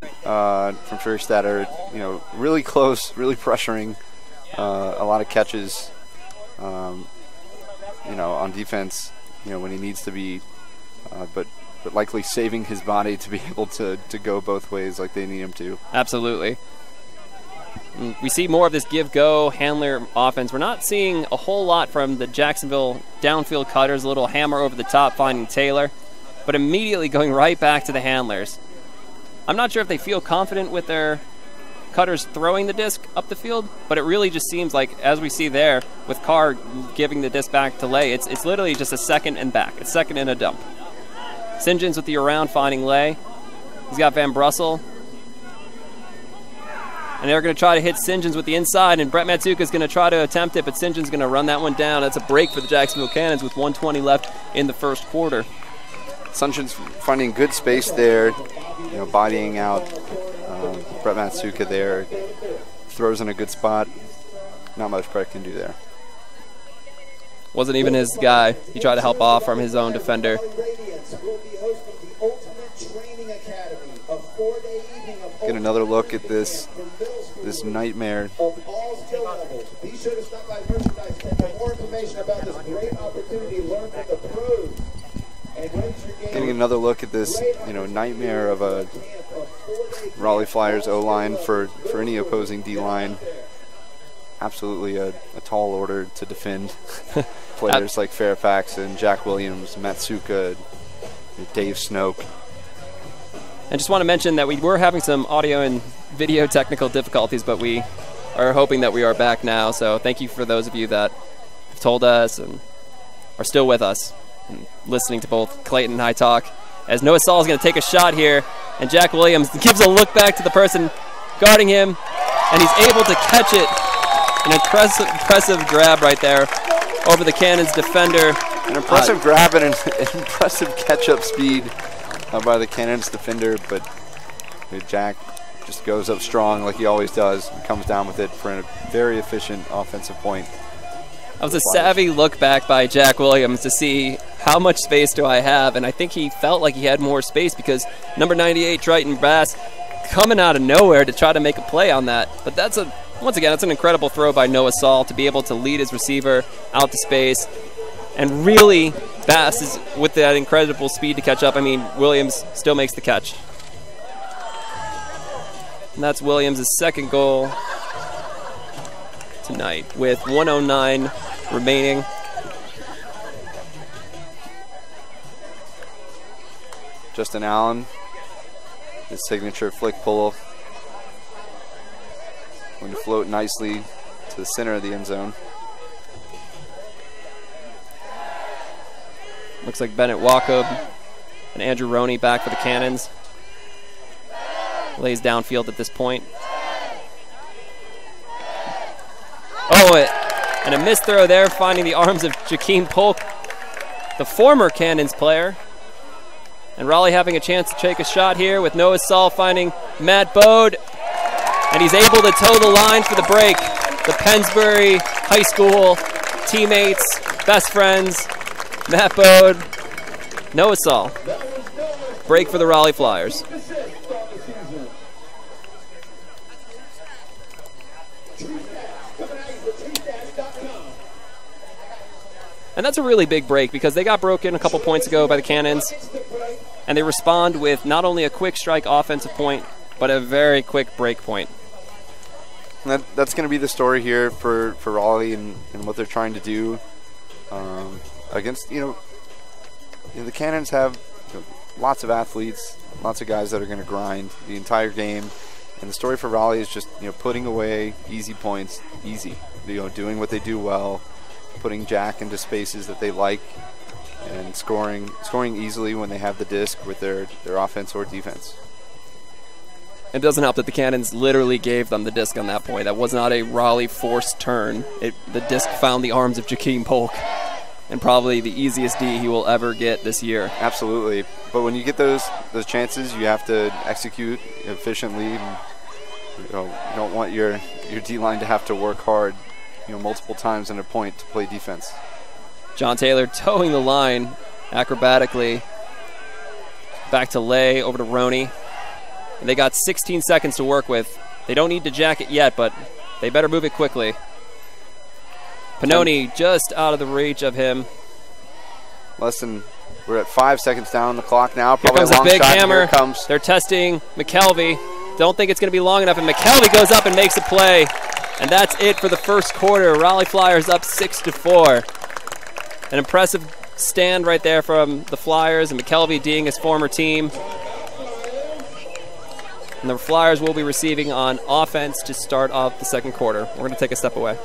from Fredrikstad are, really close, really pressuring, a lot of catches, on defense, when he needs to be, but likely saving his body to be able to go both ways like they need him to. Absolutely. We see more of this give-go handler offense. We're not seeing a whole lot from the Jacksonville downfield cutters, a little hammer over the top finding Taylor, but immediately going right back to the handlers. I'm not sure if they feel confident with their cutters throwing the disc up the field, but it really just seems like, as we see there, with Carr giving the disc back to Lay, it's literally just a second and back. It's second and a dump. St. John's with the around finding Lay. He's got Van Brussel. And they're going to try to hit St. John's with the inside, and Brett Matsuka is going to try to attempt it, but St. John's going to run that one down. That's a break for the Jacksonville Cannons with 1:20 left in the first quarter. St. John's finding good space there, bodying out Brett Matsuka there. Throws in a good spot. Not much Brett can do there. Wasn't even his guy. He tried to help off from his own defender. Get another look at this nightmare. Getting another look at this, nightmare of a Raleigh Flyers O-line for any opposing D-line. Absolutely a tall order to defend players like Fairfax and Jack Williams, Matsuka, Dave Snoke. I just want to mention that we were having some audio and video technical difficulties, but we are hoping that we are back now. So thank you for those of you that have told us and are still with us and listening to both Clayton and I talk. As Noah Saul is going to take a shot here, and Jack Williams gives a look back to the person guarding him, and he's able to catch it. An impressive grab right there over the Cannons defender. An impressive grab and an impressive catch-up speed by the Cannons defender, but Jack just goes up strong like he always does and comes down with it for a very efficient offensive point. That was a savvy look back by Jack Williams to see how much space do I have, and I think he felt like he had more space because number 98, Triton Bass, coming out of nowhere to try to make a play on that. But once again, it's an incredible throw by Noah Saul to be able to lead his receiver out to space. And really, Bass is with that incredible speed to catch up. I mean, Williams still makes the catch. And that's Williams' second goal tonight with 1:09 remaining. Justin Allen, his signature flick pull, going to float nicely to the center of the end zone. Looks like Bennett Wacob and Andrew Roney back for the Cannons. Lays downfield at this point. And a missed throw there, finding the arms of Jakeem Polk, the former Cannons player. And Raleigh having a chance to take a shot here with Noah Saul finding Matt Bode. And he's able to toe the line for the break. The Pennsbury High School teammates, best friends, Matt Bode, Noah Saul. Break for the Raleigh Flyers. And that's a really big break because they got broken a couple points ago by the Cannons. And they respond with not only a quick strike offensive point, but a very quick break point. And that's going to be the story here for Raleigh and what they're trying to do against, the Cannons have lots of athletes, lots of guys that are going to grind the entire game. And the story for Raleigh is just, putting away easy points, doing what they do well, putting Jack into spaces that they like, and scoring easily when they have the disc with their offense or defense. It doesn't help that the Cannons literally gave them the disc on that point. That was not a Raleigh forced turn. The disc found the arms of Jakeem Polk, and probably the easiest D he will ever get this year. Absolutely. But when you get those chances, you have to execute efficiently. You don't want your D-line to have to work hard, multiple times in a point to play defense. John Taylor towing the line acrobatically. Back to Lay, over to Roney. And they got 16 seconds to work with. They don't need to jack it yet, but they better move it quickly. Pannoni just out of the reach of him. We're at 5 seconds down on the clock now. Here Probably comes a big shot. hammer. Here comes. They're testing McKelvey. Don't think it's going to be long enough, and McKelvey goes up and makes a play. And that's it for the first quarter. Raleigh Flyers up 6-4. An impressive stand right there from the Flyers, and McKelvey being his former team. And the Flyers will be receiving on offense to start off the second quarter. We're going to take a step away.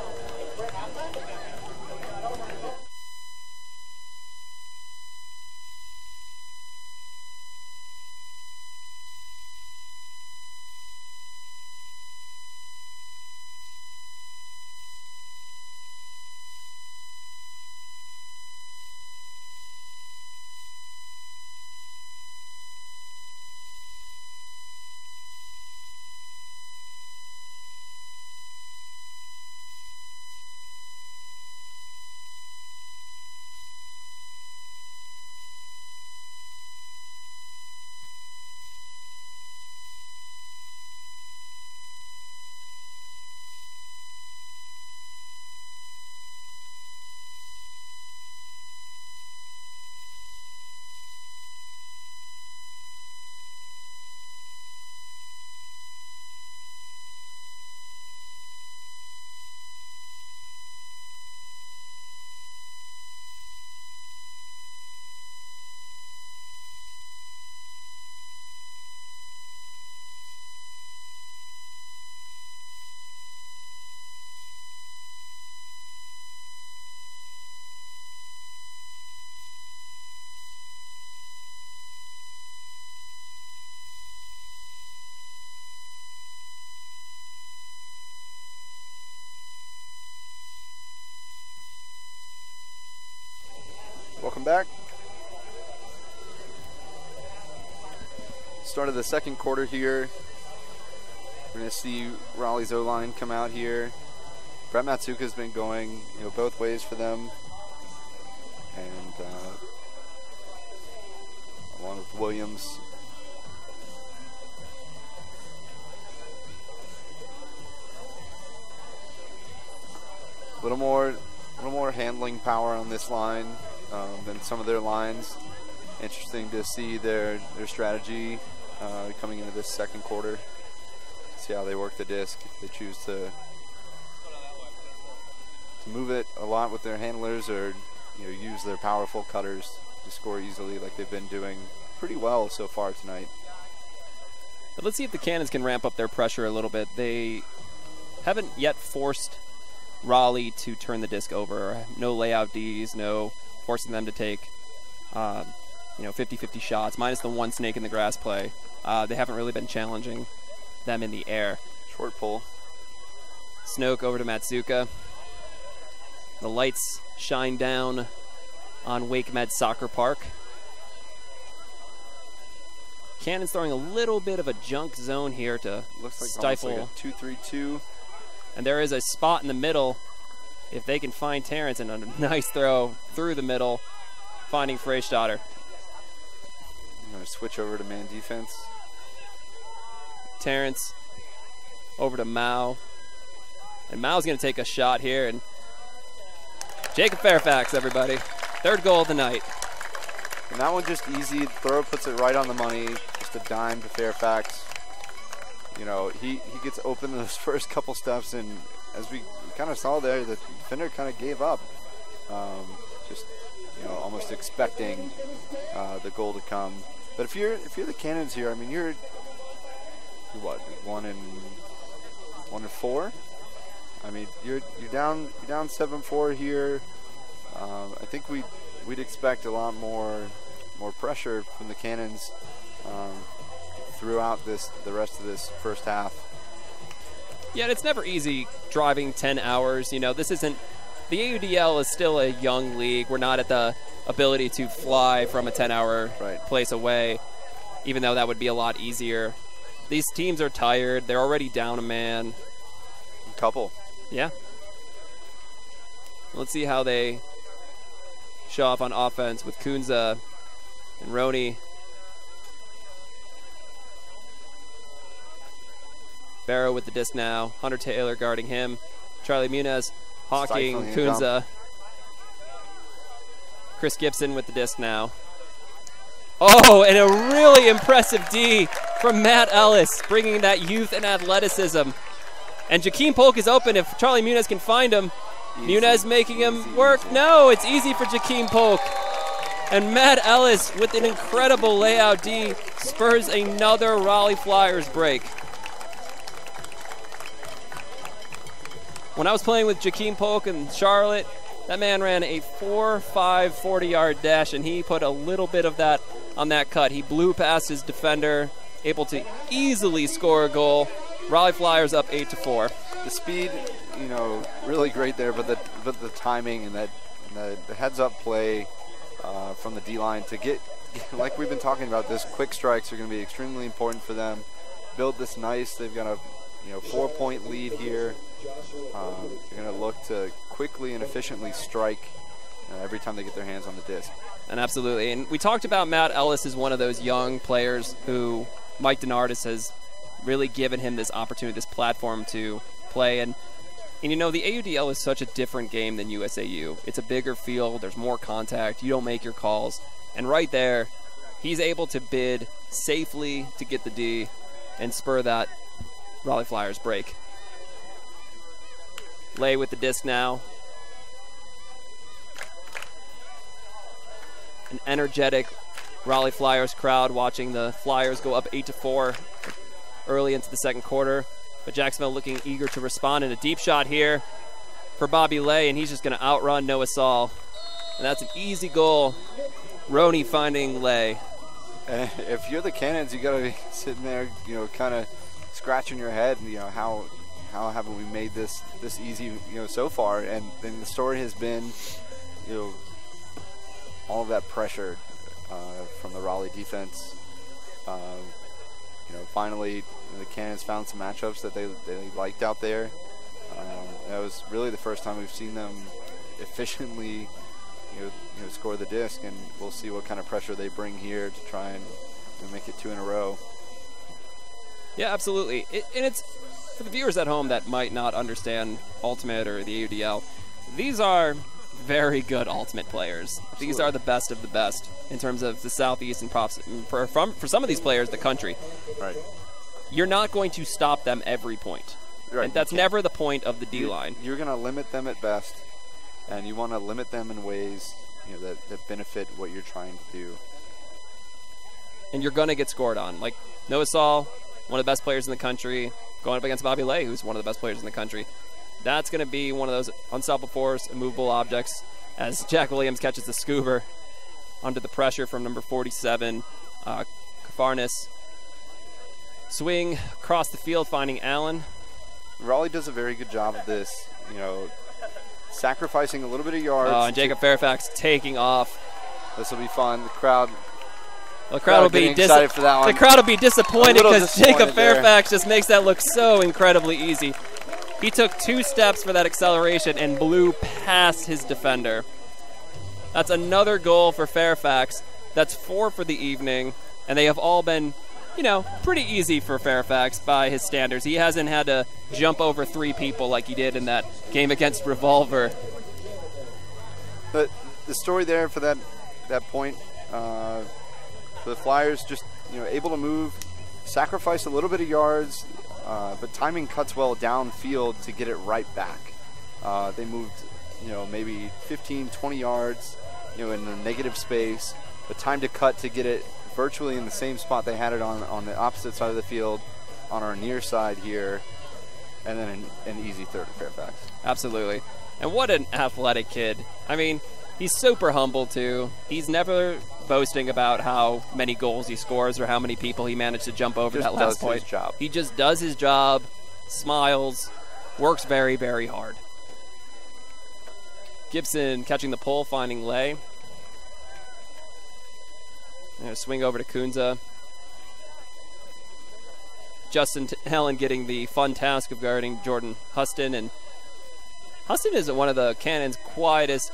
Welcome back. Start of the second quarter here. We're going to see Raleigh's O-line come out here. Brett Matsuka's been going, both ways for them. And along with Williams. A little more handling power on this line than some of their lines. Interesting to see their strategy coming into this second quarter. See how they work the disc. If they choose to move it a lot with their handlers, or use their powerful cutters to score easily, like they've been doing pretty well so far tonight. But let's see if the Cannons can ramp up their pressure a little bit. They haven't yet forced Raleigh to turn the disc over. No layout Ds, no forcing them to take 50-50 shots, minus the one snake in the grass play. They haven't really been challenging them in the air. Short pull. Snoke over to Matsuka. The lights shine down on Wake Med Soccer Park. Cannon's throwing a little bit of a junk zone here to stifle. Looks like a 2-3-2. And there is a spot in the middle. If they can find Terrence, and a nice throw through the middle, finding Freistatter. I'm going to switch over to man defense. Terrence over to Mao. And Mao's going to take a shot here. And Jacob Fairfax, everybody. Third goal of the night. And that one just easy. Throw puts it right on the money. Just a dime to Fairfax. He gets open in those first couple steps, and as we kind of saw there, the defender kind of gave up. Almost expecting the goal to come. But if you're the Cannons here, I mean, you're what, 1-4? I mean, you're down 7-4 here. I think we'd expect a lot more pressure from the Cannons throughout the rest of this first half. Yeah, it's never easy driving 10 hours. This isn't, the AUDL is still a young league. We're not at the ability to fly from a 10-hour place away, even though that would be a lot easier. These teams are tired. They're already down a man. A couple. Yeah. Let's see how they show off on offense with Kunza and Roney. Barrow with the disc now. Hunter Taylor guarding him. Charlie Muniz hawking Kunza. Chris Gibson with the disc now. Oh, and a really impressive D from Matt Ellis, bringing that youth and athleticism. And Jakeem Polk is open if Charlie Muniz can find him. Muniz making him work. No, it's easy for Jakeem Polk. And Matt Ellis with an incredible layout D spurs another Raleigh Flyers break. When I was playing with Jakeem Polk in Charlotte, that man ran a 4.5 40-yard dash, and he put a little bit of that on that cut. He blew past his defender, able to easily score a goal. Raleigh Flyers up 8-4. The speed, you know, really great there, but the timing and the heads-up play from the D-line to get, like we've been talking about, this quick strikes are going to be extremely important for them. Build this nice. They've got a 4-point lead here. They're going to look to quickly and efficiently strike every time they get their hands on the disc. And absolutely. And we talked about Matt Ellis as one of those young players who Mike DeNardis has really given him this opportunity, this platform to play. And you know, the AUDL is such a different game than USAU. It's a bigger field. There's more contact. You don't make your calls. And right there, he's able to bid safely to get the D and spur that Raleigh Flyers break. Lay with the disc now. An energetic Raleigh Flyers crowd watching the Flyers go up 8-4 early into the second quarter. But Jacksonville looking eager to respond in a deep shot here for Bobby Lay, and he's just going to outrun Noah Saul. And that's an easy goal. Roney finding Lay. And if you're the Cannons, you got to be sitting there, kind of scratching your head, how haven't we made this easy, so far? And then the story has been, all of that pressure from the Raleigh defense. Finally, the Cannons found some matchups that they liked out there. That was really the first time we've seen them efficiently, score the disc, and we'll see what kind of pressure they bring here to try and make it 2 in a row. Yeah, absolutely. And it's for the viewers at home that might not understand Ultimate or the AUDL. These are very good Ultimate players. Absolutely. These are the best of the best in terms of the Southeast and for some of these players, the country. Right. You're not going to stop them every point. Right. And that's never the point of the D-line. You're going to limit them at best, and you want to limit them in ways that benefit what you're trying to do. And you're going to get scored on. Like Noah Saul, one of the best players in the country, going up against Bobby Lay, who's one of the best players in the country. That's going to be one of those unstoppable force, immovable objects, as Jack Williams catches the scoober under the pressure from number 47, Kafarnis. Swing across the field, finding Allen. Raleigh does a very good job of this, sacrificing a little bit of yards. And Jacob Fairfax taking off. This will be fun. The crowd will be excited for that one. The crowd will be disappointed because Jacob Fairfax there just makes that look so incredibly easy. He took 2 steps for that acceleration and blew past his defender. That's another goal for Fairfax. That's 4 for the evening, and they have all been, pretty easy for Fairfax by his standards. He hasn't had to jump over 3 people like he did in that game against Revolver. But the story there for that point, for the Flyers, just able to move, sacrifice a little bit of yards, but timing cuts well downfield to get it right back. They moved, maybe 15, 20 yards, in a negative space, but time to cut to get it virtually in the same spot they had it on the opposite side of the field, on our near side here, and then an easy third to Fairfax. Absolutely. And what an athletic kid. I mean, he's super humble, too. He's never boasting about how many goals he scores or how many people he managed to jump over that last point. He just does his job, smiles, works very, very hard. Gibson catching the pull, finding Lay. And a swing over to Kunza. Justin Helen getting the fun task of guarding Jordan Huston. And Huston is one of the Cannons' quietest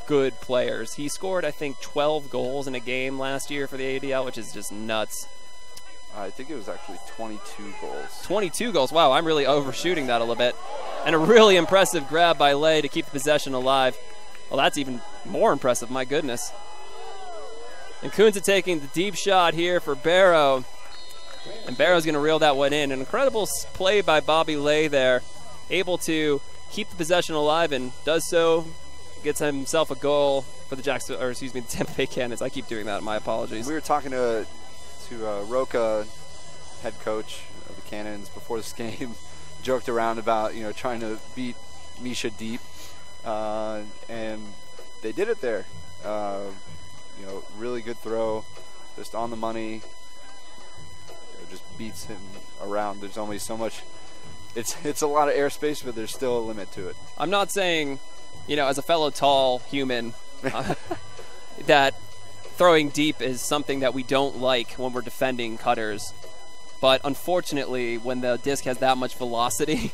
good players. He scored, I think, 12 goals in a game last year for the ADL, which is just nuts. I think it was actually 22 goals. 22 goals. Wow, I'm really overshooting that a little bit. And a really impressive grab by Lay to keep the possession alive. Well, that's even more impressive. My goodness. And Kunza taking the deep shot here for Barrow. And Barrow's going to reel that one in. An incredible play by Bobby Lay there. Able to keep the possession alive and does so. Gets himself a goal for the the Tampa Bay Cannons. I keep doing that. My apologies. We were talking to Roca, head coach of the Cannons, before this game. Joked around about trying to beat Misha deep, and they did it there. Really good throw, just on the money. Just beats him around. There's only so much. It's a lot of airspace, but there's still a limit to it. I'm not saying, as a fellow tall human, that throwing deep is something that we don't like when we're defending cutters. But unfortunately, when the disc has that much velocity,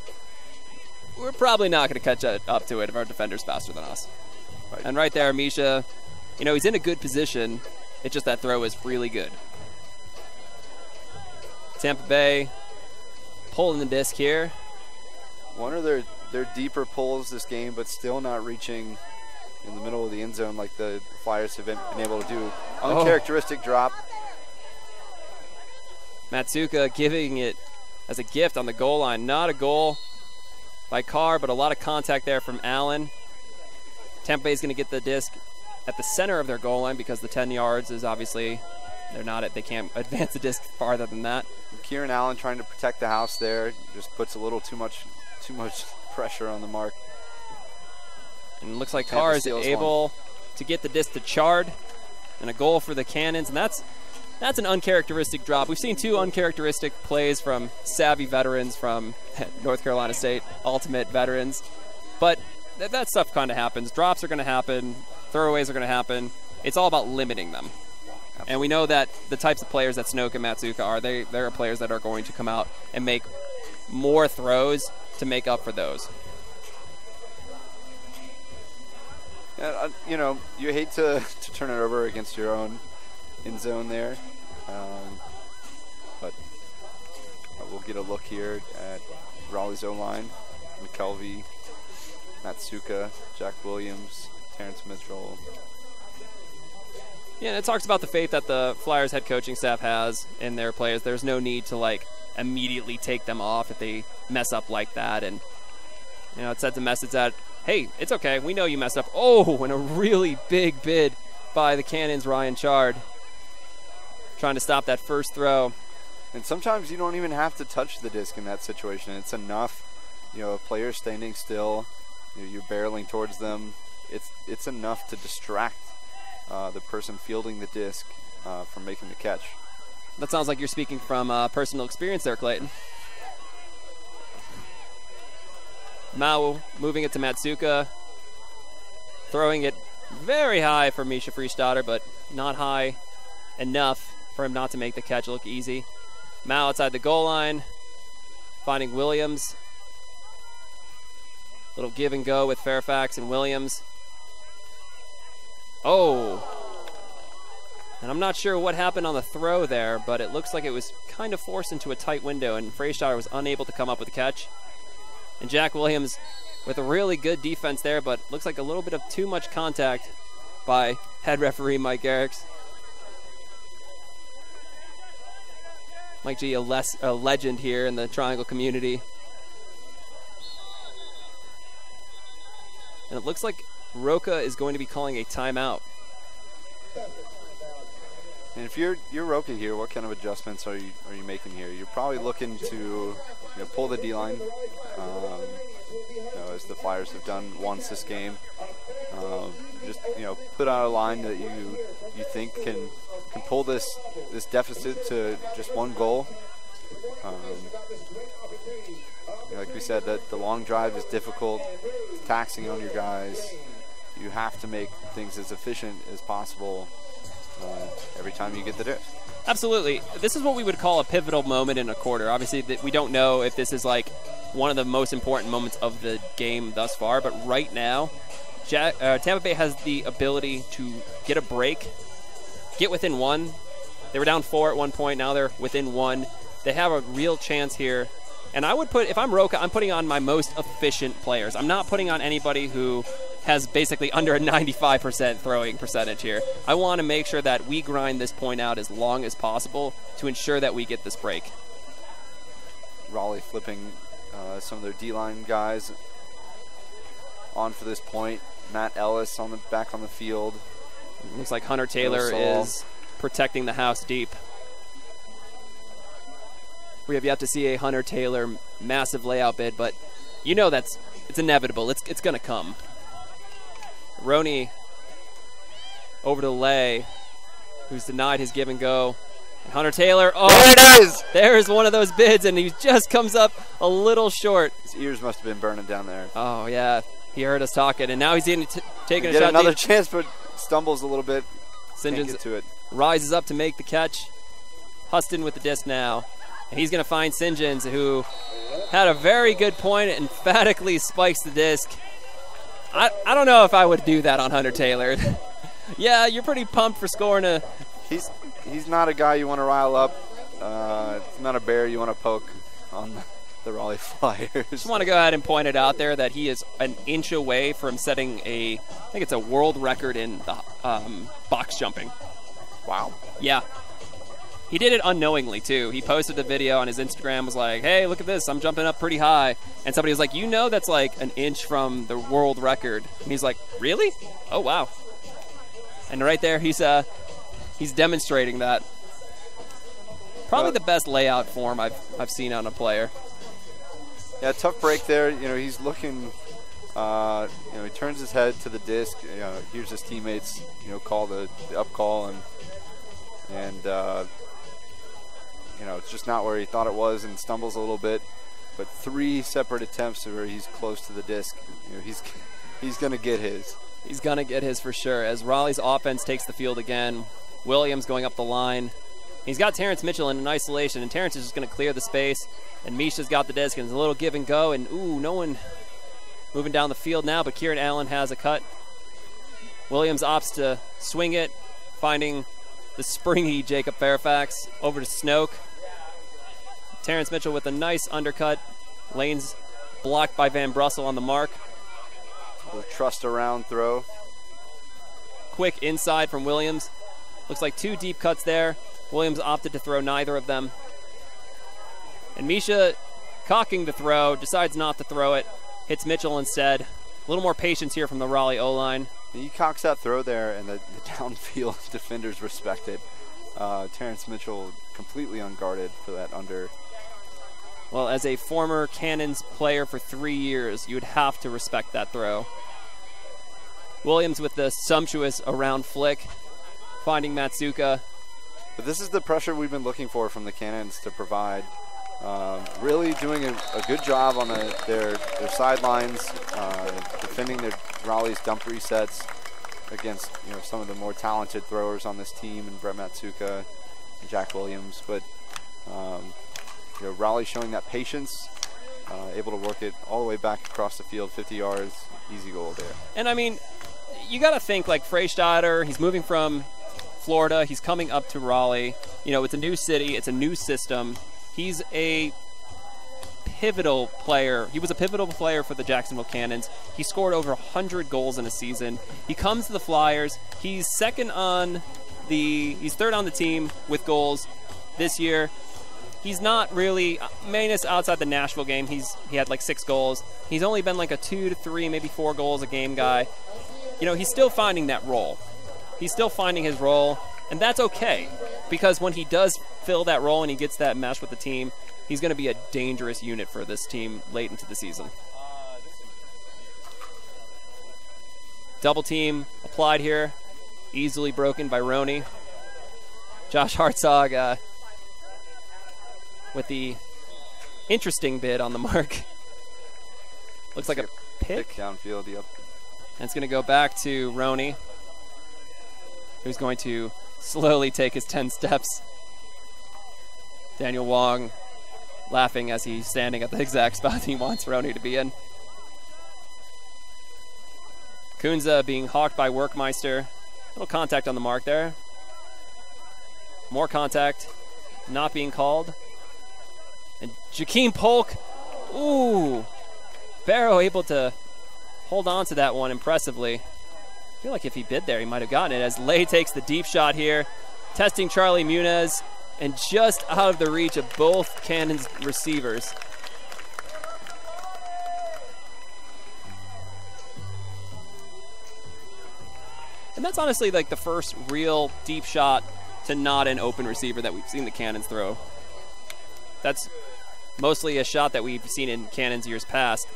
we're probably not going to catch up to it if our defender's faster than us. Right. And right there, Misha, he's in a good position. It's just that throw is really good. Tampa Bay pulling the disc here. One of their deeper pulls this game, but still not reaching in the middle of the end zone like the Flyers have been able to do. Uncharacteristic drop. Matsuka giving it as a gift on the goal line. Not a goal by Carr, but a lot of contact there from Allen. Tampa Bay is going to get the disc at the center of their goal line because the 10 yards is obviously, they can't advance the disc farther than that. Kieran Allen trying to protect the house there. Just puts a little too much pressure on the mark. And it looks like Carr is able to get the disc to Chard, and a goal for the Cannons, and that's an uncharacteristic drop. We've seen two uncharacteristic plays from savvy veterans from North Carolina State, ultimate veterans, but that stuff kind of happens. Drops are going to happen, throwaways are going to happen. It's all about limiting them. Absolutely. And we know that the types of players that Snoke and Matsuka are, they are players that are going to come out and make more throws to make up for those. You hate to turn it over against your own end zone there, but we'll get a look here at Raleigh's O-line. McKelvey, Matsuka, Jack Williams, Terrence Mitchell. Yeah, and it talks about the faith that the Flyers head coaching staff has in their players. There's no need to immediately take them off if they mess up like that, and it sends a message that, hey, it's okay. We know you messed up. Oh, and a really big bid by the Cannons' Ryan Chard. Trying to stop that first throw. And sometimes you don't even have to touch the disc in that situation. It's enough, a player standing still, you're barreling towards them. It's enough to distract the person fielding the disc from making the catch. That sounds like you're speaking from personal experience there, Clayton. Mao moving it to Matsuka, throwing it very high for Misha Friestader, but not high enough for him not to make the catch look easy. Mao outside the goal line, finding Williams. Little give and go with Fairfax and Williams. Oh! And I'm not sure what happened on the throw there, but it looks like it was kind of forced into a tight window, and Friestader was unable to come up with the catch. And Jack Williams with a really good defense there, but looks like a little bit of too much contact by head referee Mike Garrix. Mike G, a legend here in the Triangle community. And it looks like Roca is going to be calling a timeout. And if you're Roca here, what kind of adjustments are you making here? You're probably looking to pull the D-line, as the Flyers have done once this game. Just put out a line that you think can pull this deficit to just one goal. Like we said, that the long drive is difficult, it's taxing on your guys. You have to make things as efficient as possible every time you get the disc. Absolutely. This is what we would call a pivotal moment in a quarter. Obviously, we don't know if this is one of the most important moments of the game thus far, but right now, Tampa Bay has the ability to get a break, get within one, They were down 4 at one point. Now they're within 1. They have a real chance here. And I would put, if I'm Roca, I'm putting on my most efficient players. I'm not putting on anybody who has basically under a 95% throwing percentage here. I want to make sure that we grind this point out as long as possible to ensure that we get this break. Raleigh flipping some of their D-line guys on for this point. Matt Ellis back on the field. It looks like Hunter Taylor is protecting the house deep. We have yet to see a Hunter Taylor massive layout bid, but you know it's inevitable. It's going to come. Roney over to Lay, who's denied his give and go. And Hunter Taylor, there it is! There's one of those bids, and he just comes up a little short. His ears must have been burning down there. Oh, yeah. He heard us talking, and now he's taking a shot. Another chance, but stumbles a little bit. St. John's to it. Rises up to make the catch. Huston with the disc now. And he's going to find St. John's, who had a very good point, emphatically spikes the disc. I don't know if I would do that on Hunter Taylor. Yeah, you're pretty pumped for scoring a... He's not a guy you want to rile up. It's not a bear you want to poke on the Raleigh Flyers. Just want to go ahead and point it out there that he is an inch away from setting I think it's a world record in the box jumping. Wow. Yeah. He did it unknowingly, too. He posted a video on his Instagram, was like, hey, look at this, I'm jumping up pretty high. And somebody was like, you know that's like an inch from the world record. And he's like, really? Oh, wow. And right there, he's demonstrating that. Probably the best layout form I've seen on a player. Yeah, tough break there. You know, he's looking, he turns his head to the disc, hears his teammates, call the up call, and it's just not where he thought it was, and stumbles a little bit. But 3 separate attempts where he's close to the disc. He's going to get his. He's going to get his for sure. As Raleigh's offense takes the field again, Williams going up the line. He's got Terrence Mitchell in isolation, and Terrence is just going to clear the space. And Misha's got the disc, and it's a little give and go. And, no one moving down the field now, but Kieran Allen has a cut. Williams opts to swing it, finding the springy Jacob Fairfax over to Snoke. Terrence Mitchell with a nice undercut. Lane's blocked by Van Brussel on the mark. A trust around throw. Quick inside from Williams. Looks like 2 deep cuts there. Williams opted to throw neither of them. And Misha, cocking the throw, decides not to throw it. Hits Mitchell instead. A little more patience here from the Raleigh O-line. He cocks that throw there, and the downfield defenders respect it. Terrence Mitchell completely unguarded for that under. Well, as a former Cannons player for 3 years, you would have to respect that throw. Williams with the sumptuous around flick, finding Matsuka. But this is the pressure we've been looking for from the Cannons to provide. Really doing a good job on their sidelines, defending their Raleigh's dump resets against some of the more talented throwers on this team, and Brett Matsuka and Jack Williams. But Raleigh showing that patience, able to work it all the way back across the field, 50 yards, easy goal there. And I mean, you got to think like Freystadter, he's moving from Florida, he's coming up to Raleigh. It's a new city, it's a new system. He's a pivotal player. He was a pivotal player for the Jacksonville Cannons. He scored over 100 goals in a season. He comes to the Flyers. He's third on the team with goals this year. He's not really, minus outside the Nashville game, he had like 6 goals. He's only been like a 2 to 3, maybe 4 goals a game guy. He's still finding that role. He's still finding his role, and that's okay, because when he does fill that role and he gets that mesh with the team, he's going to be a dangerous unit for this team late into the season. Double team applied here, easily broken by Roney. Josh Hartzog with the interesting bid on the mark. Looks like a pick downfield, yep. And it's going to go back to Roney, who's going to slowly take his 10 steps. Daniel Wong laughing as he's standing at the exact spot he wants Roney to be in. Kunza being hawked by Workmeister. Little contact on the mark there. More contact not being called. And Jakeem Polk, ooh. Barrow able to hold on to that one impressively. I feel like if he bid there, he might have gotten it as Lay takes the deep shot here, testing Charlie Muniz, and just out of the reach of both Cannons receivers. And that's honestly like the first real deep shot to not an open receiver that we've seen the Cannons throw. That's mostly a shot that we've seen in Cannons years past.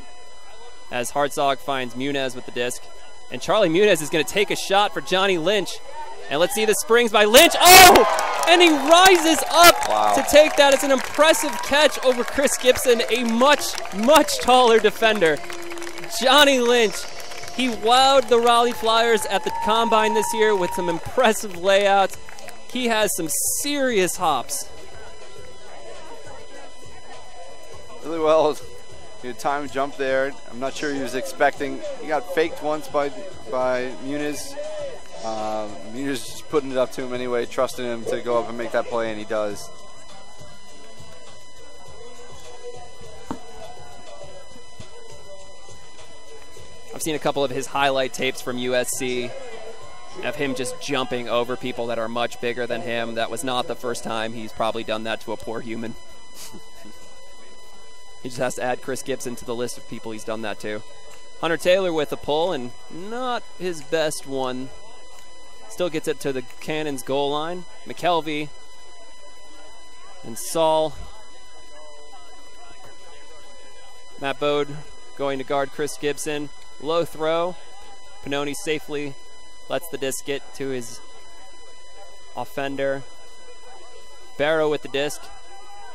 As Hartzog finds Muniz with the disc. And Charlie Muniz is going to take a shot for Johnny Lynch. And let's see the springs by Lynch. Oh! And he rises up to take that. It's an impressive catch over Chris Gibson, a much, much taller defender. Johnny Lynch, he wowed the Raleigh Flyers at the Combine this year with some impressive layouts. He has some serious hops. Really well. Time jump there. I'm not sure he was expecting. He got faked once by Muniz. Muniz just putting it up to him anyway, trusting him to go up and make that play, and he does. I've seen a couple of his highlight tapes from USC of him just jumping over people that are much bigger than him. That was not the first time he's probably done that to a poor human. He just has to add Chris Gibson to the list of people he's done that to. Hunter Taylor with a pull, and not his best one. Still gets it to the Cannons goal line. McKelvey and Saul. Matt Bode going to guard Chris Gibson. Low throw. Pannoni safely lets the disc get to his offender. Barrow with the disc.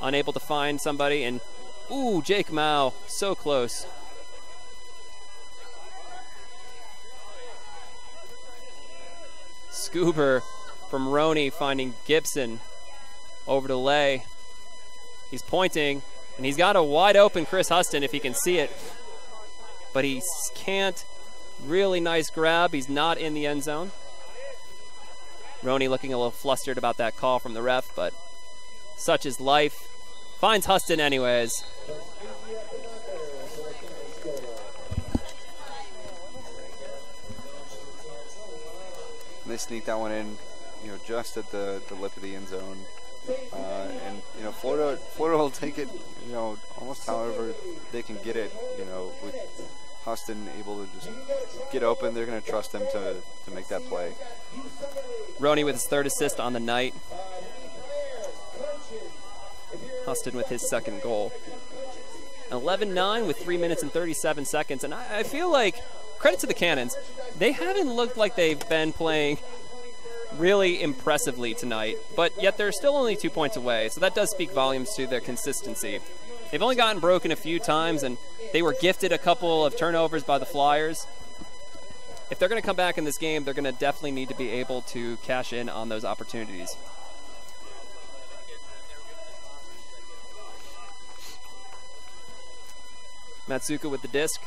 Unable to find somebody, and ooh, Jake Mao, so close. Scuber from Roney finding Gibson over to Lay. He's pointing, and he's got a wide open Chris Huston if he can see it. But he can't. Really nice grab. He's not in the end zone. Roney looking a little flustered about that call from the ref, but such is life. Finds Huston anyways. And they sneak that one in, just at the lip of the end zone. And Florida will take it, almost however they can get it. With Huston able to just get open, they're going to trust him to make that play. Roney with his third assist on the night. Huston with his second goal. 11-9 with 3 minutes and 37 seconds. And I feel like, credit to the Cannons, they haven't looked like they've been playing really impressively tonight, but yet they're still only 2 points away, so that does speak volumes to their consistency. They've only gotten broken a few times, and they were gifted a couple of turnovers by the Flyers. If they're going to come back in this game, they're going to definitely need to be able to cash in on those opportunities. Matsuka with the disc.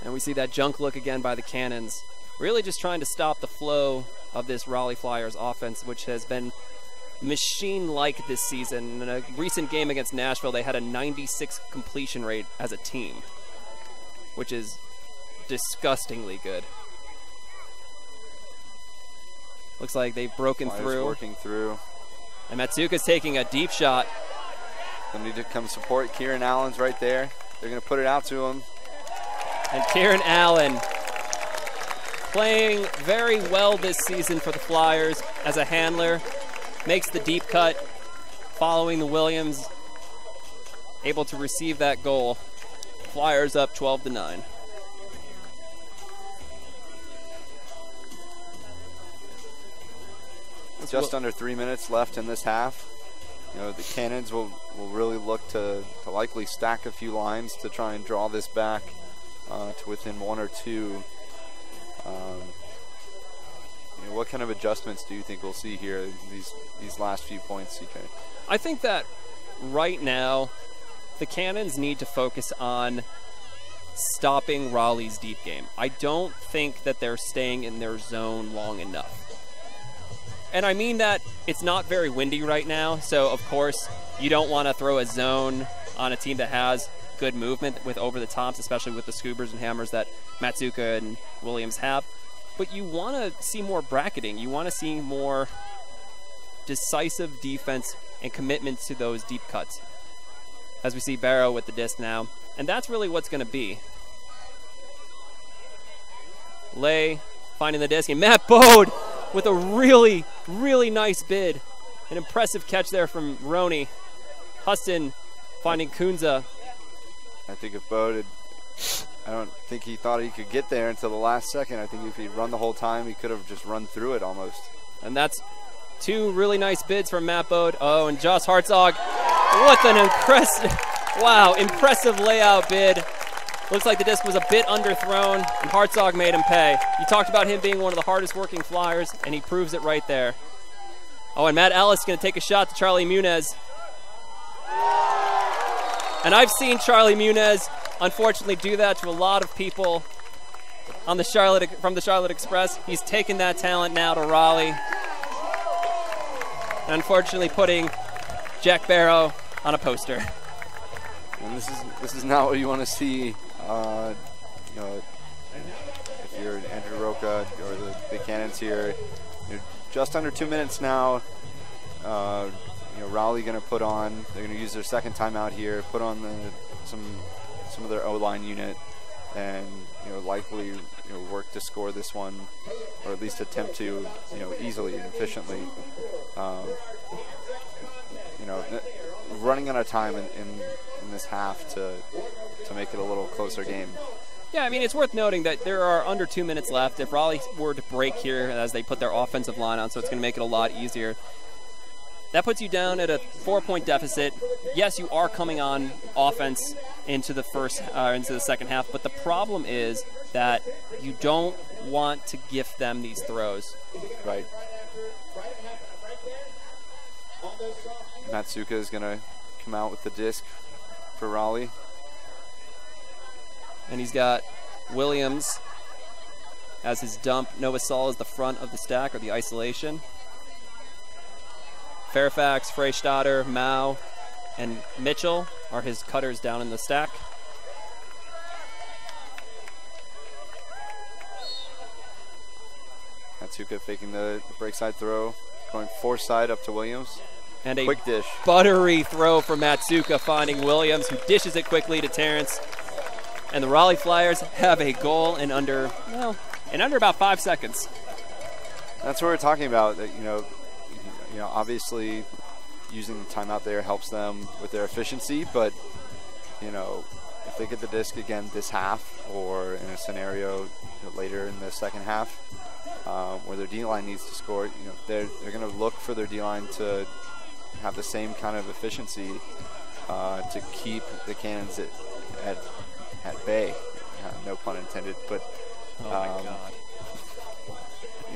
And we see that junk look again by the Cannons. Really just trying to stop the flow of this Raleigh Flyers offense, which has been machine-like this season. In a recent game against Nashville, they had a 96 completion rate as a team, which is disgustingly good. Looks like they've broken through. Working through. And Matsuka's taking a deep shot. They need to come support. Kieran Allen's right there. They're going to put it out to him. And Kieran Allen playing very well this season for the Flyers as a handler. Makes the deep cut following the Williams. Able to receive that goal. Flyers up 12-9. Just under 3 minutes left in this half. The Cannons will really look to likely stack a few lines to try and draw this back to within one or two. What kind of adjustments do you think we'll see here in these last few points, CJ? I think that right now the Cannons need to focus on stopping Raleigh's deep game. I don't think that they're staying in their zone long enough. And I mean that it's not very windy right now, so of course you don't want to throw a zone on a team that has good movement with over the tops, especially with the scoobers and hammers that Matsuka and Williams have. But you want to see more bracketing. You want to see more decisive defense and commitment to those deep cuts. As we see Barrow with the disc now. And that's really what's going to be. Lay finding the disc, and Matt Bode with a really, really nice bid. An impressive catch there from Roney. Huston finding Kunza. I think if Bode I don't think he thought he could get there until the last second. I think if he'd run the whole time, he could have just run through it almost. And that's two really nice bids from Matt Bode. Oh, and Josh Hartzog. What an impressive layout bid. Looks like the disc was a bit underthrown, and Hartzog made him pay. You talked about him being one of the hardest working flyers, and he proves it right there. Oh, and Matt Ellis is going to take a shot to Charlie Muniz. And I've seen Charlie Muniz, unfortunately, do that to a lot of people on the from the Charlotte Express. He's taken that talent now to Raleigh. And unfortunately putting Jack Barrow on a poster. And this is not what you want to see. You know, if you're Andrew Roca or the Cannons here, you're just under 2 minutes now. You know, Raleigh going to put on. They're going to use their second timeout here. Put on some of their O-line unit, and likely work to score this one, or at least attempt to easily and efficiently. Running out of time in this half to make it a little closer game. Yeah, I mean, it's worth noting that there are under 2 minutes left. If Raleigh were to break here as they put their offensive line on, so it's going to make it a lot easier. That puts you down at a 4-point deficit. Yes, you are coming on offense into the second half, but the problem is that you don't want to gift them these throws. Right. Matsuka is going to come out with the disc for Raleigh. And he's got Williams as his dump. Novasol is the front of the stack, or the isolation. Fairfax, Freystadter, Mao, and Mitchell are his cutters down in the stack. Matsuka faking the break side throw, going force side up to Williams. And a quick dish. Buttery throw from Matsuka, finding Williams, who dishes it quickly to Terrence. And the Raleigh Flyers have a goal in under about 5 seconds. That's what we're talking about. That obviously using the timeout there helps them with their efficiency, but if they get the disc again this half, or in a scenario later in the second half where their D-line needs to score, they're going to look for their D-line to have the same kind of efficiency to keep the Cannons at bay. No pun intended, but oh my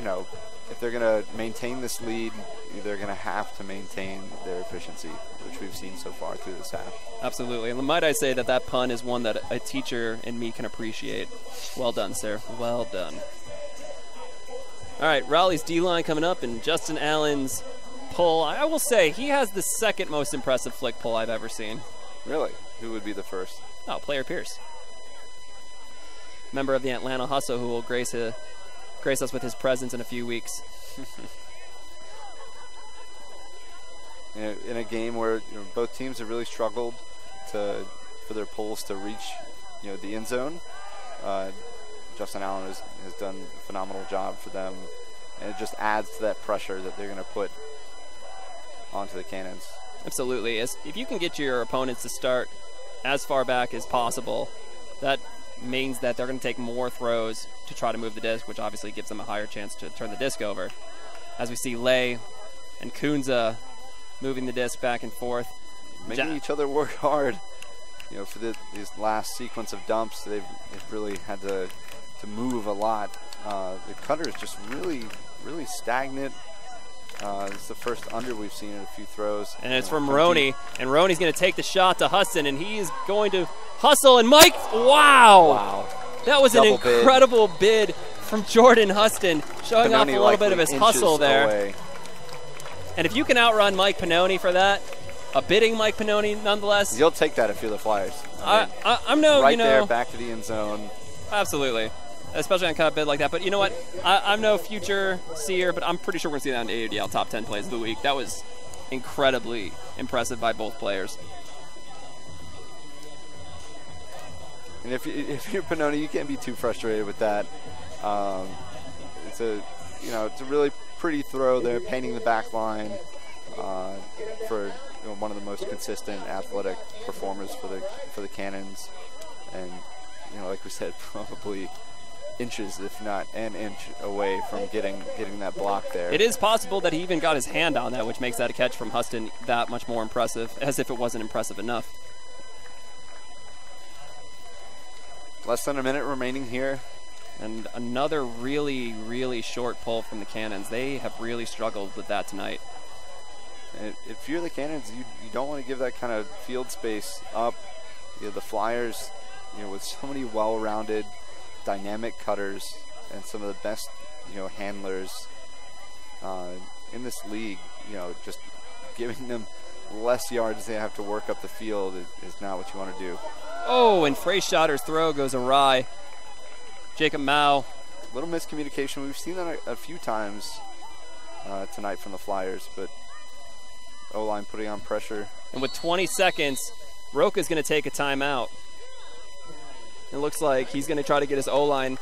God. If they're going to maintain this lead, they're going to have to maintain their efficiency, which we've seen so far through this half. Absolutely. And might I say that pun is one that a teacher and me can appreciate. Well done, sir. Well done. All right, Raleigh's D-line coming up, and Justin Allen's pull. I will say he has the second most impressive flick pull I've ever seen. Really? Who would be the first? Oh, Player Pierce. Member of the Atlanta Hustle, who will grace us with his presence in a few weeks. In a game where both teams have really struggled for their pulls to reach the end zone, Justin Allen has done a phenomenal job for them, and it just adds to that pressure that they're going to put onto the Cannons. Absolutely. If you can get your opponents to start as far back as possible, that means that they're going to take more throws to try to move the disc, which obviously gives them a higher chance to turn the disc over. As we see Lay and Kunza moving the disc back and forth. Making each other work hard. For these last sequence of dumps, they've really had to move a lot. The cutter is just really, really stagnant. It's the first under we've seen in a few throws. And it's from Roney. And Roney's going to take the shot to Huston, and he's going to hustle. And Mike, wow. That was an incredible bid from Jordan Huston, showing off a little bit of his hustle there. Away. And if you can outrun Mike Pannoni for that, a bidding Mike Pannoni nonetheless. You'll take that if you're the Flyers. I'm no, right there, back to the end zone. Absolutely. Especially on kind of bid like that. But you know what? I'm no future seer, but I'm pretty sure we're going to see that in AADL top 10 plays of the week. That was incredibly impressive by both players. And if you're Pannoni, you can't be too frustrated with that. It's a really pretty throw there, painting the back line for one of the most consistent athletic performers for the Cannons, and like we said, probably inches, if not an inch, away from getting that block there. It is possible that he even got his hand on that, which makes that a catch from Huston that much more impressive, as if it wasn't impressive enough. Less than a minute remaining here. And another really, really short pull from the Cannons. They have really struggled with that tonight. And if you're the Cannons, you don't want to give that kind of field space up. The Flyers, with so many well-rounded, dynamic cutters and some of the best, handlers in this league, just giving them less yards they have to work up the field is not what you want to do. Oh, and Freischotter's throw goes awry. Jacob Mao. Little miscommunication. We've seen that a few times tonight from the Flyers, but O-line putting on pressure. And with 20 seconds, Roca's going to take a timeout. It looks like he's going to try to get his O-line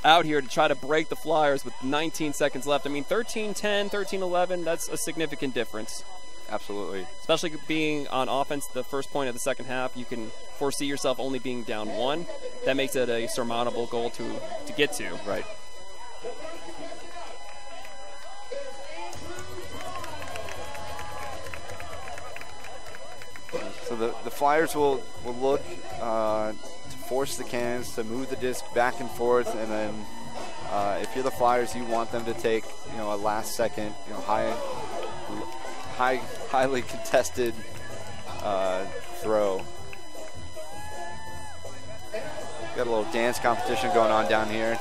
out here to try to break the Flyers with 19 seconds left. I mean, 13-10, 13-11, that's a significant difference. Absolutely. Especially being on offense the first point of the second half, you can foresee yourself only being down one. That makes it a surmountable goal to get to. Right. So the Flyers will look to force the Cannons to move the disc back and forth, and then if you're the Flyers, you want them to take a last second highly contested throw. Got a little dance competition going on down here.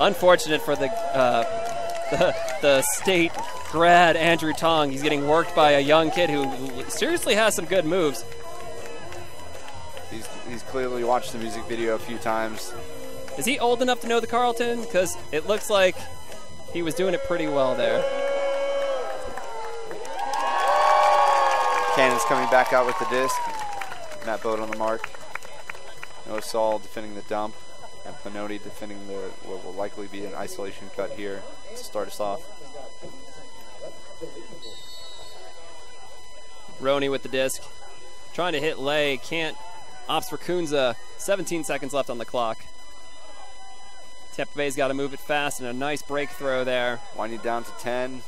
Unfortunate for the state grad Andrew Tong. He's getting worked by a young kid who seriously has some good moves. He's clearly watched the music video a few times. Is he old enough to know the Carlton? Because it looks like he was doing it pretty well there. Cannons coming back out with the disc. Matt Bode on the mark. Noah Saul defending the dump. And Pannoni defending what will likely be an isolation cut here to start us off. Roney with the disc. Trying to hit Lay. Can't. Ops for Kunza. 17 seconds left on the clock. Tampa Bay's got to move it fast, and a nice break throw there. Winding down to 10.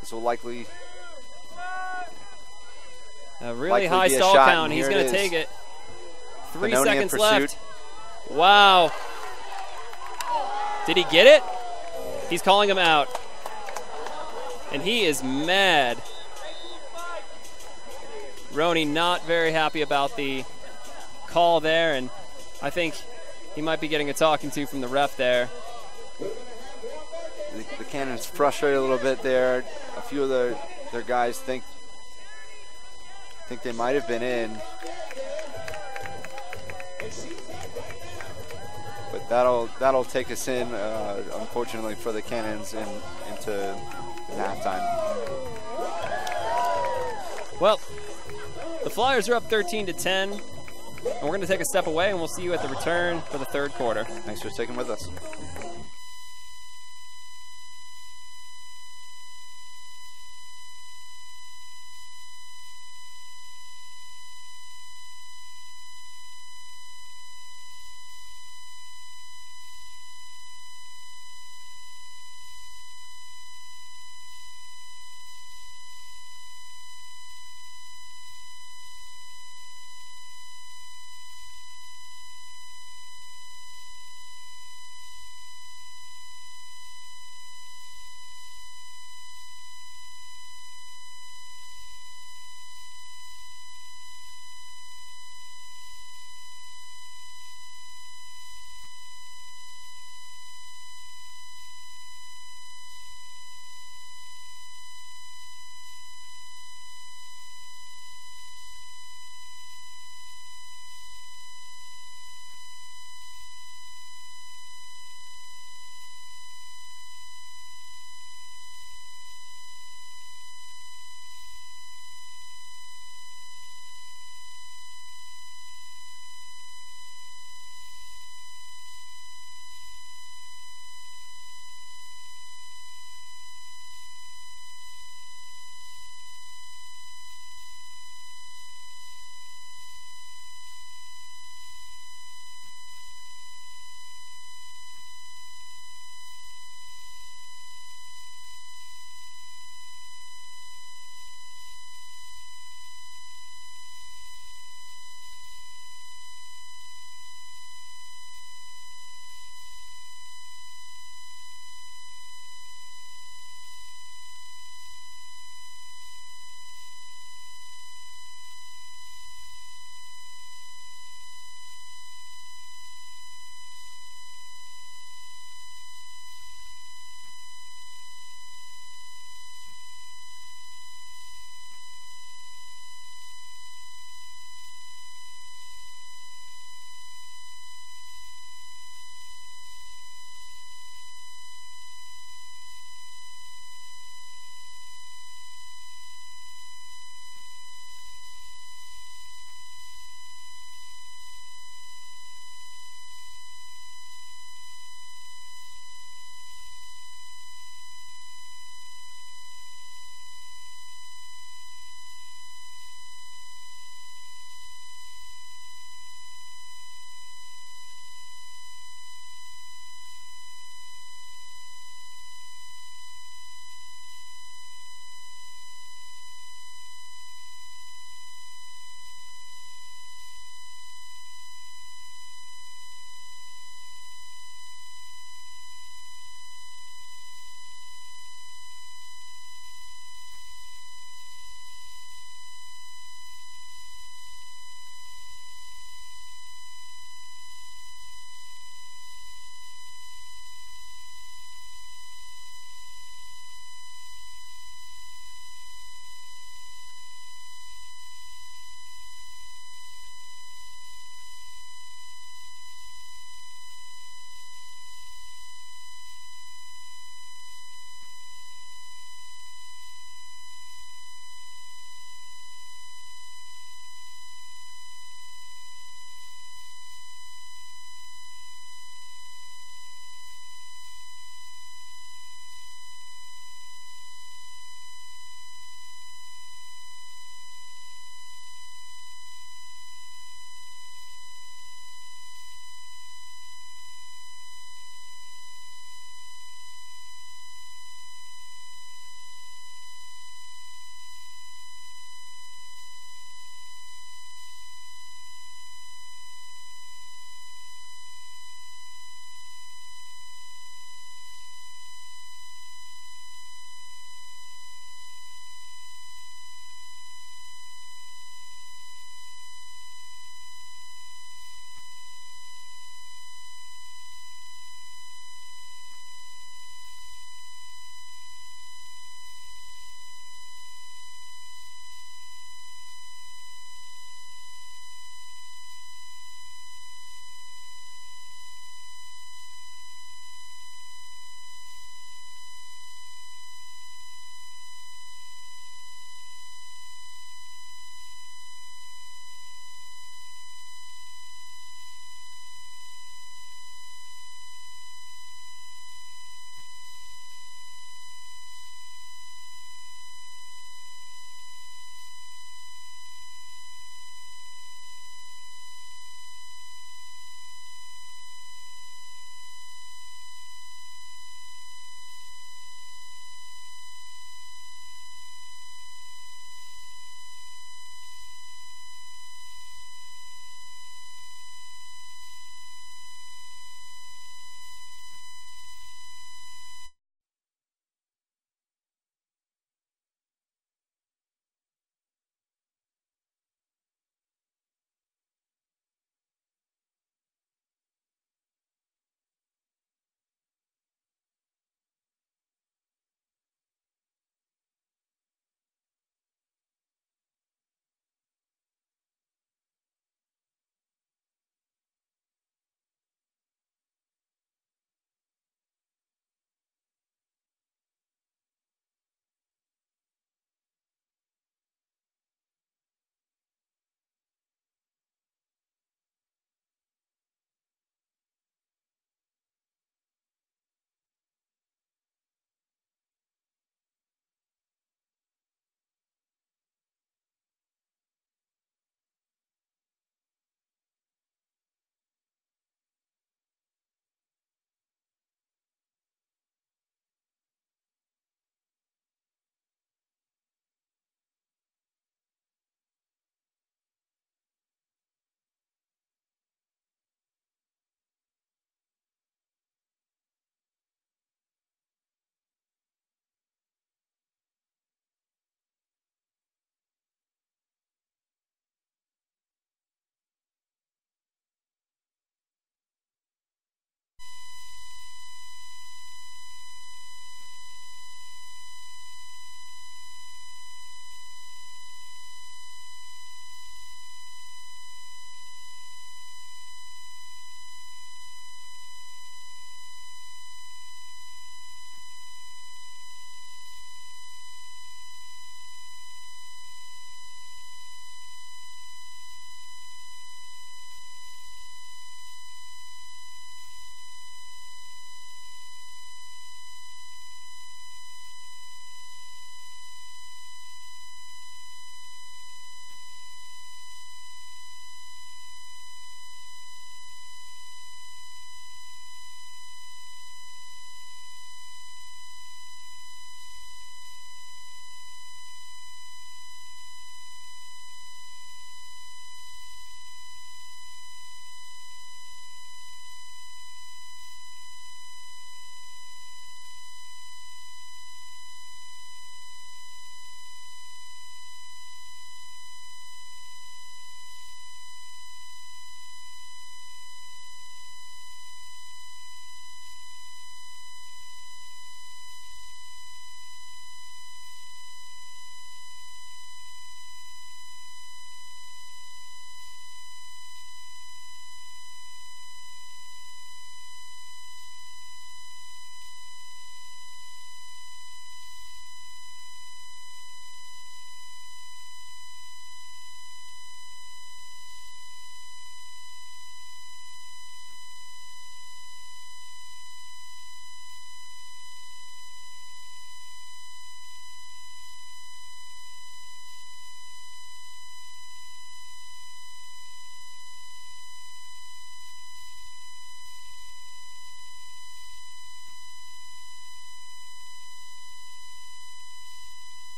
This will likely... A really high stall count. He's going to take it. 3 seconds left. Wow. Did he get it? He's calling him out. And he is mad. Roney not very happy about the call there, and I think he might be getting a talking to from the ref there. The Cannons frustrated a little bit there. A few of their guys think they might have been in. But that'll take us in, unfortunately for the Cannons, into halftime. Well, the Flyers are up 13-10, and we're going to take a step away, and we'll see you at the return for the third quarter. Thanks for sticking with us.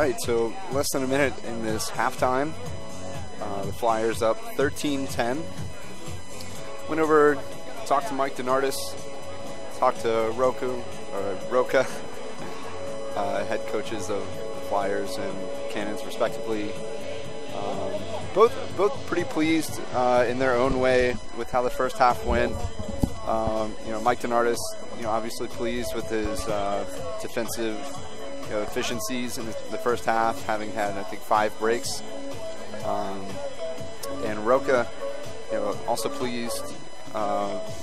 right, so less than a minute in this halftime. The Flyers up 13-10. Went over, talked to Mike DeNardis, talked to Roca, head coaches of the Flyers and Cannons respectively. Both pretty pleased in their own way with how the first half went. Mike DeNardis, obviously pleased with his defensive efficiencies in the first half, having had, I think, 5 breaks. And Roca, also pleased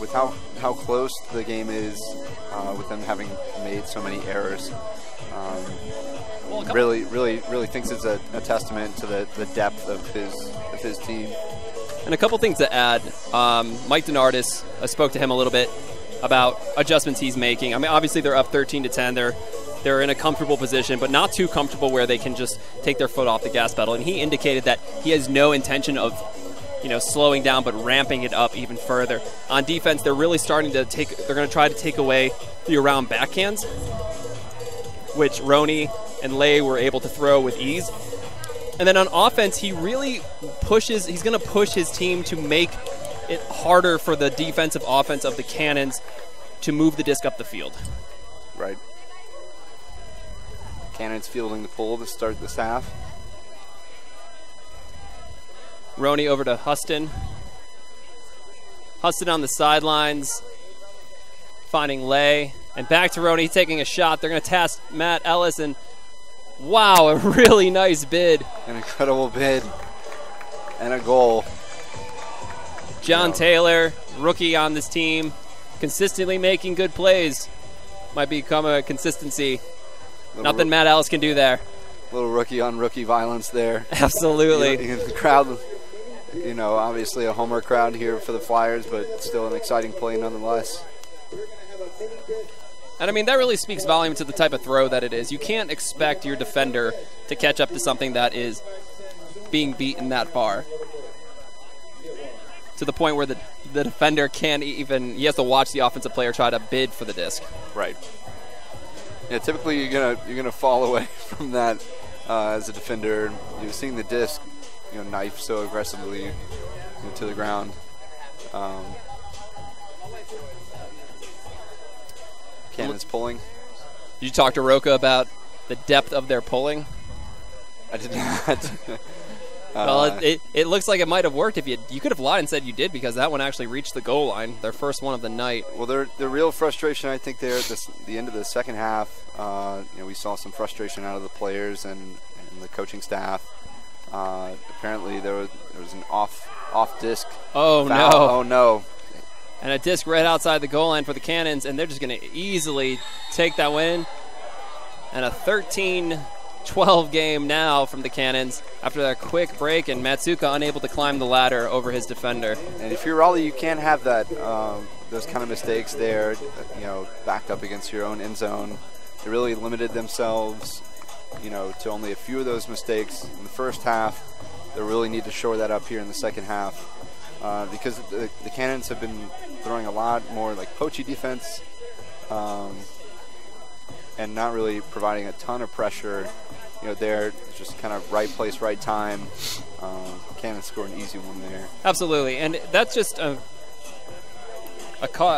with how close the game is, with them having made so many errors. Really thinks it's a testament to the depth of his team. And a couple things to add. Mike DeNardis, I spoke to him a little bit about adjustments he's making. I mean, obviously they're up 13-10. They're in a comfortable position, but not too comfortable where they can just take their foot off the gas pedal. And he indicated that he has no intention of, slowing down, but ramping it up even further. On defense, they're really starting to they're going to try to take away the around backhands, which Roney and Lay were able to throw with ease. And then on offense, he's going to push his team to make it harder for the defensive offense of the Cannons to move the disc up the field. Right. Cannons fielding the pull to start this half. Roney over to Huston. Huston on the sidelines, finding Lay. And back to Roney, taking a shot. They're going to task Matt Ellis, and wow, a really nice bid. An incredible bid and a goal. John Taylor, rookie on this team, consistently making good plays. Might become a consistency. Nothing Matt Ellis can do there. Little rookie on rookie violence there. Absolutely. The crowd, obviously a homer crowd here for the Flyers, but still an exciting play nonetheless. And I mean, that really speaks volume to the type of throw that it is. You can't expect your defender to catch up to something that is being beaten that far, to the point where the defender can't even, he has to watch the offensive player try to bid for the disc. Right. Yeah, typically you're gonna fall away from that as a defender. You're seeing the disc, knife so aggressively into the ground. Cannons pulling. Did you talk to Roca about the depth of their pulling? I did not. Well, it looks like it might have worked if you could have lied and said you did, because that one actually reached the goal line, their first one of the night. Well, the real frustration, I think, there at the end of the second half, we saw some frustration out of the players and the coaching staff. Apparently, there was an off disc. Oh foul. No! Oh no! And a disc right outside the goal line for the Cannons, and they're just going to easily take that win. And a 13-12 game now from the Cannons after that quick break, and Matsuka unable to climb the ladder over his defender. And if you're Raleigh, you can't have that those kind of mistakes there, backed up against your own end zone. They really limited themselves, to only a few of those mistakes in the first half. They really need to shore that up here in the second half, because the Cannons have been throwing a lot more like poachy defense, and not really providing a ton of pressure. There, just kind of right place, right time. Cannons scored an easy one there. Absolutely, and that's just a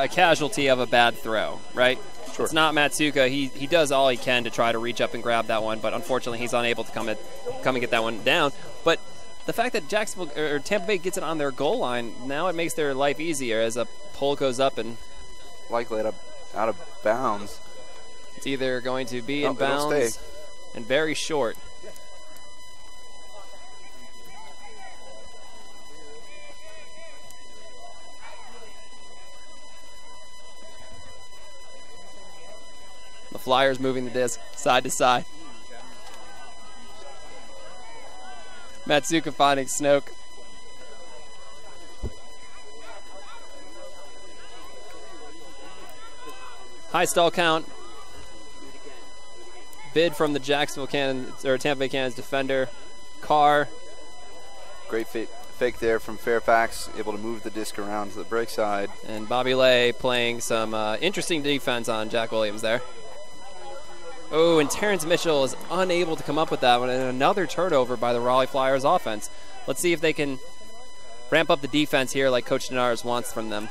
casualty of a bad throw, right? Sure. It's not Matsuka. He does all he can to try to reach up and grab that one, but unfortunately he's unable to come and get that one down. But the fact that Tampa Bay gets it on their goal line, now it makes their life easier as a pull goes up and likely out of bounds. It's either going to be in bounds and very short. The Flyers moving the disc side to side. Matsuka finding Snoke. High stall count. Bid from the Jacksonville Cannons, or Tampa Bay Cannons defender. Carr. Great fake there from Fairfax, able to move the disc around to the break side. And Bobby Lay playing some interesting defense on Jack Williams there. Oh, and Terrence Mitchell is unable to come up with that one, and another turnover by the Raleigh Flyers offense. Let's see if they can ramp up the defense here like Coach Denars wants from them.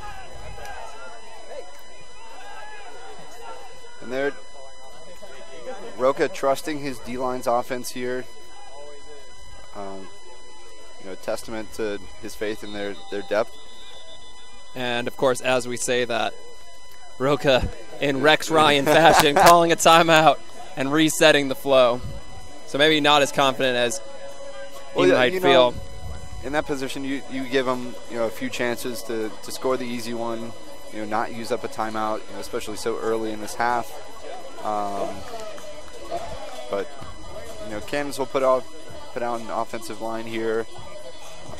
And they're Roca trusting his D-line's offense here. Testament to his faith in their depth. And, of course, as we say that, Roca in Rex Ryan fashion calling a timeout and resetting the flow. So maybe not as confident as he might feel. In that position, you give him a few chances to score the easy one, not use up a timeout, especially so early in this half. But Cannons will put out an offensive line here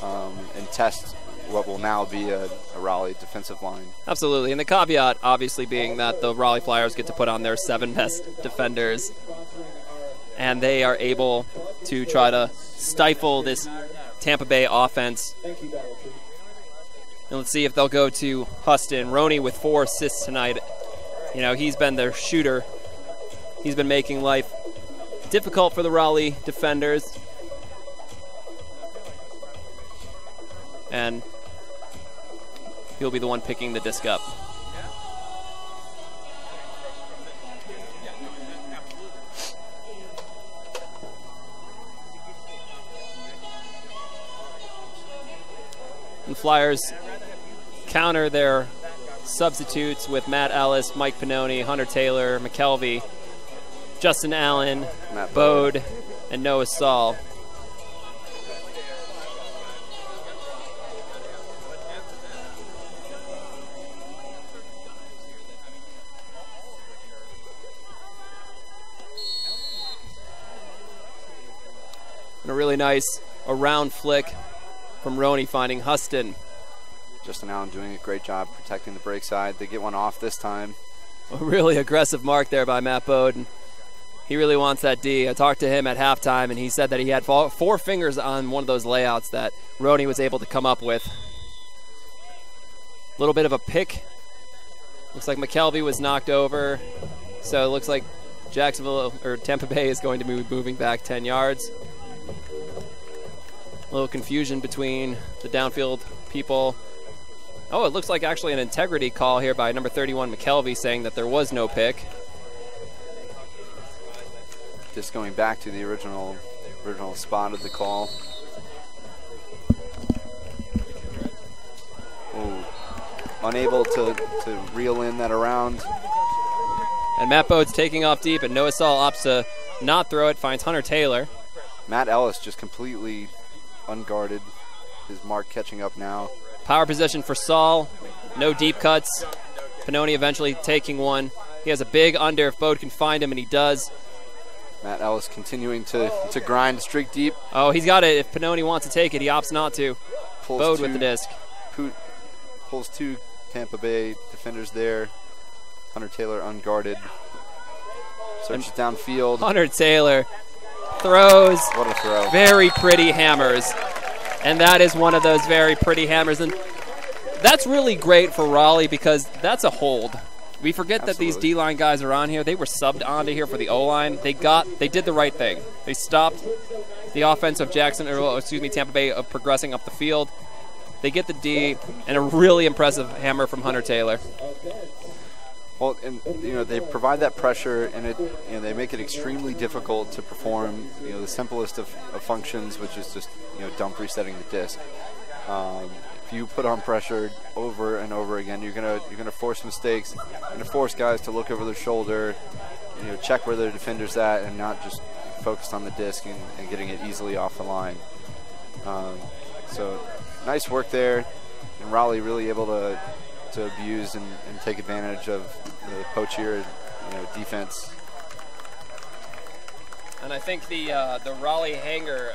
and test what will now be a Raleigh defensive line. Absolutely, and the caveat obviously being that the Raleigh Flyers get to put on their 7 best defenders, and they are able to try to stifle this Tampa Bay offense. And let's see if they'll go to Huston. Roney with 4 assists tonight. He's been their shooter. He's been making life difficult for the Raleigh defenders. And he'll be the one picking the disc up. And Flyers counter their substitutes with Matt Ellis, Mike Pannoni, Hunter Taylor, McKelvey, Justin Allen, Matt Bode, and Noah Saul. And a really nice around flick from Roney finding Huston. Justin Allen doing a great job protecting the break side. They get one off this time. A really aggressive mark there by Matt Bode. He really wants that D. I talked to him at halftime, and he said that he had 4 fingers on one of those layouts that Roney was able to come up with. A little bit of a pick. Looks like McKelvey was knocked over. So it looks like Tampa Bay is going to be moving back 10 yards. A little confusion between the downfield people. Oh, it looks like actually an integrity call here by number 31 McKelvey saying that there was no pick. Just going back to the original spot of the call. Ooh. Unable to reel in that around. And Matt Bode's taking off deep, and Noah Saul opts to not throw it, finds Hunter Taylor. Matt Ellis just completely unguarded. His mark catching up now. Power possession for Saul. No deep cuts. Pannoni eventually taking one. He has a big under if Bode can find him, and he does. Matt Ellis continuing to grind, streak deep. Oh, he's got it. If Pannoni wants to take it, he opts not to. Bode with the disc. Pulls 2 Tampa Bay defenders there. Hunter Taylor unguarded. Searches downfield. Hunter Taylor throws. What a throw. Very pretty hammers. And that is one of those very pretty hammers. And that's really great for Raleigh because that's a hold. We forget that these D-line guys are on here. They were subbed onto here for the O-line. They did the right thing. They stopped the offense of Tampa Bay of progressing up the field. They get the D, and a really impressive hammer from Hunter Taylor. Well, and they provide that pressure, and they make it extremely difficult to perform the simplest of functions, which is just dump resetting the disc. If you put on pressure over and over again, you're gonna force mistakes. You're gonna force guys to look over their shoulder, check where their defender's at, and not just focus on the disc and getting it easily off the line. So nice work there, and Raleigh really able to abuse and take advantage of the poacher defense. And I think the Raleigh hanger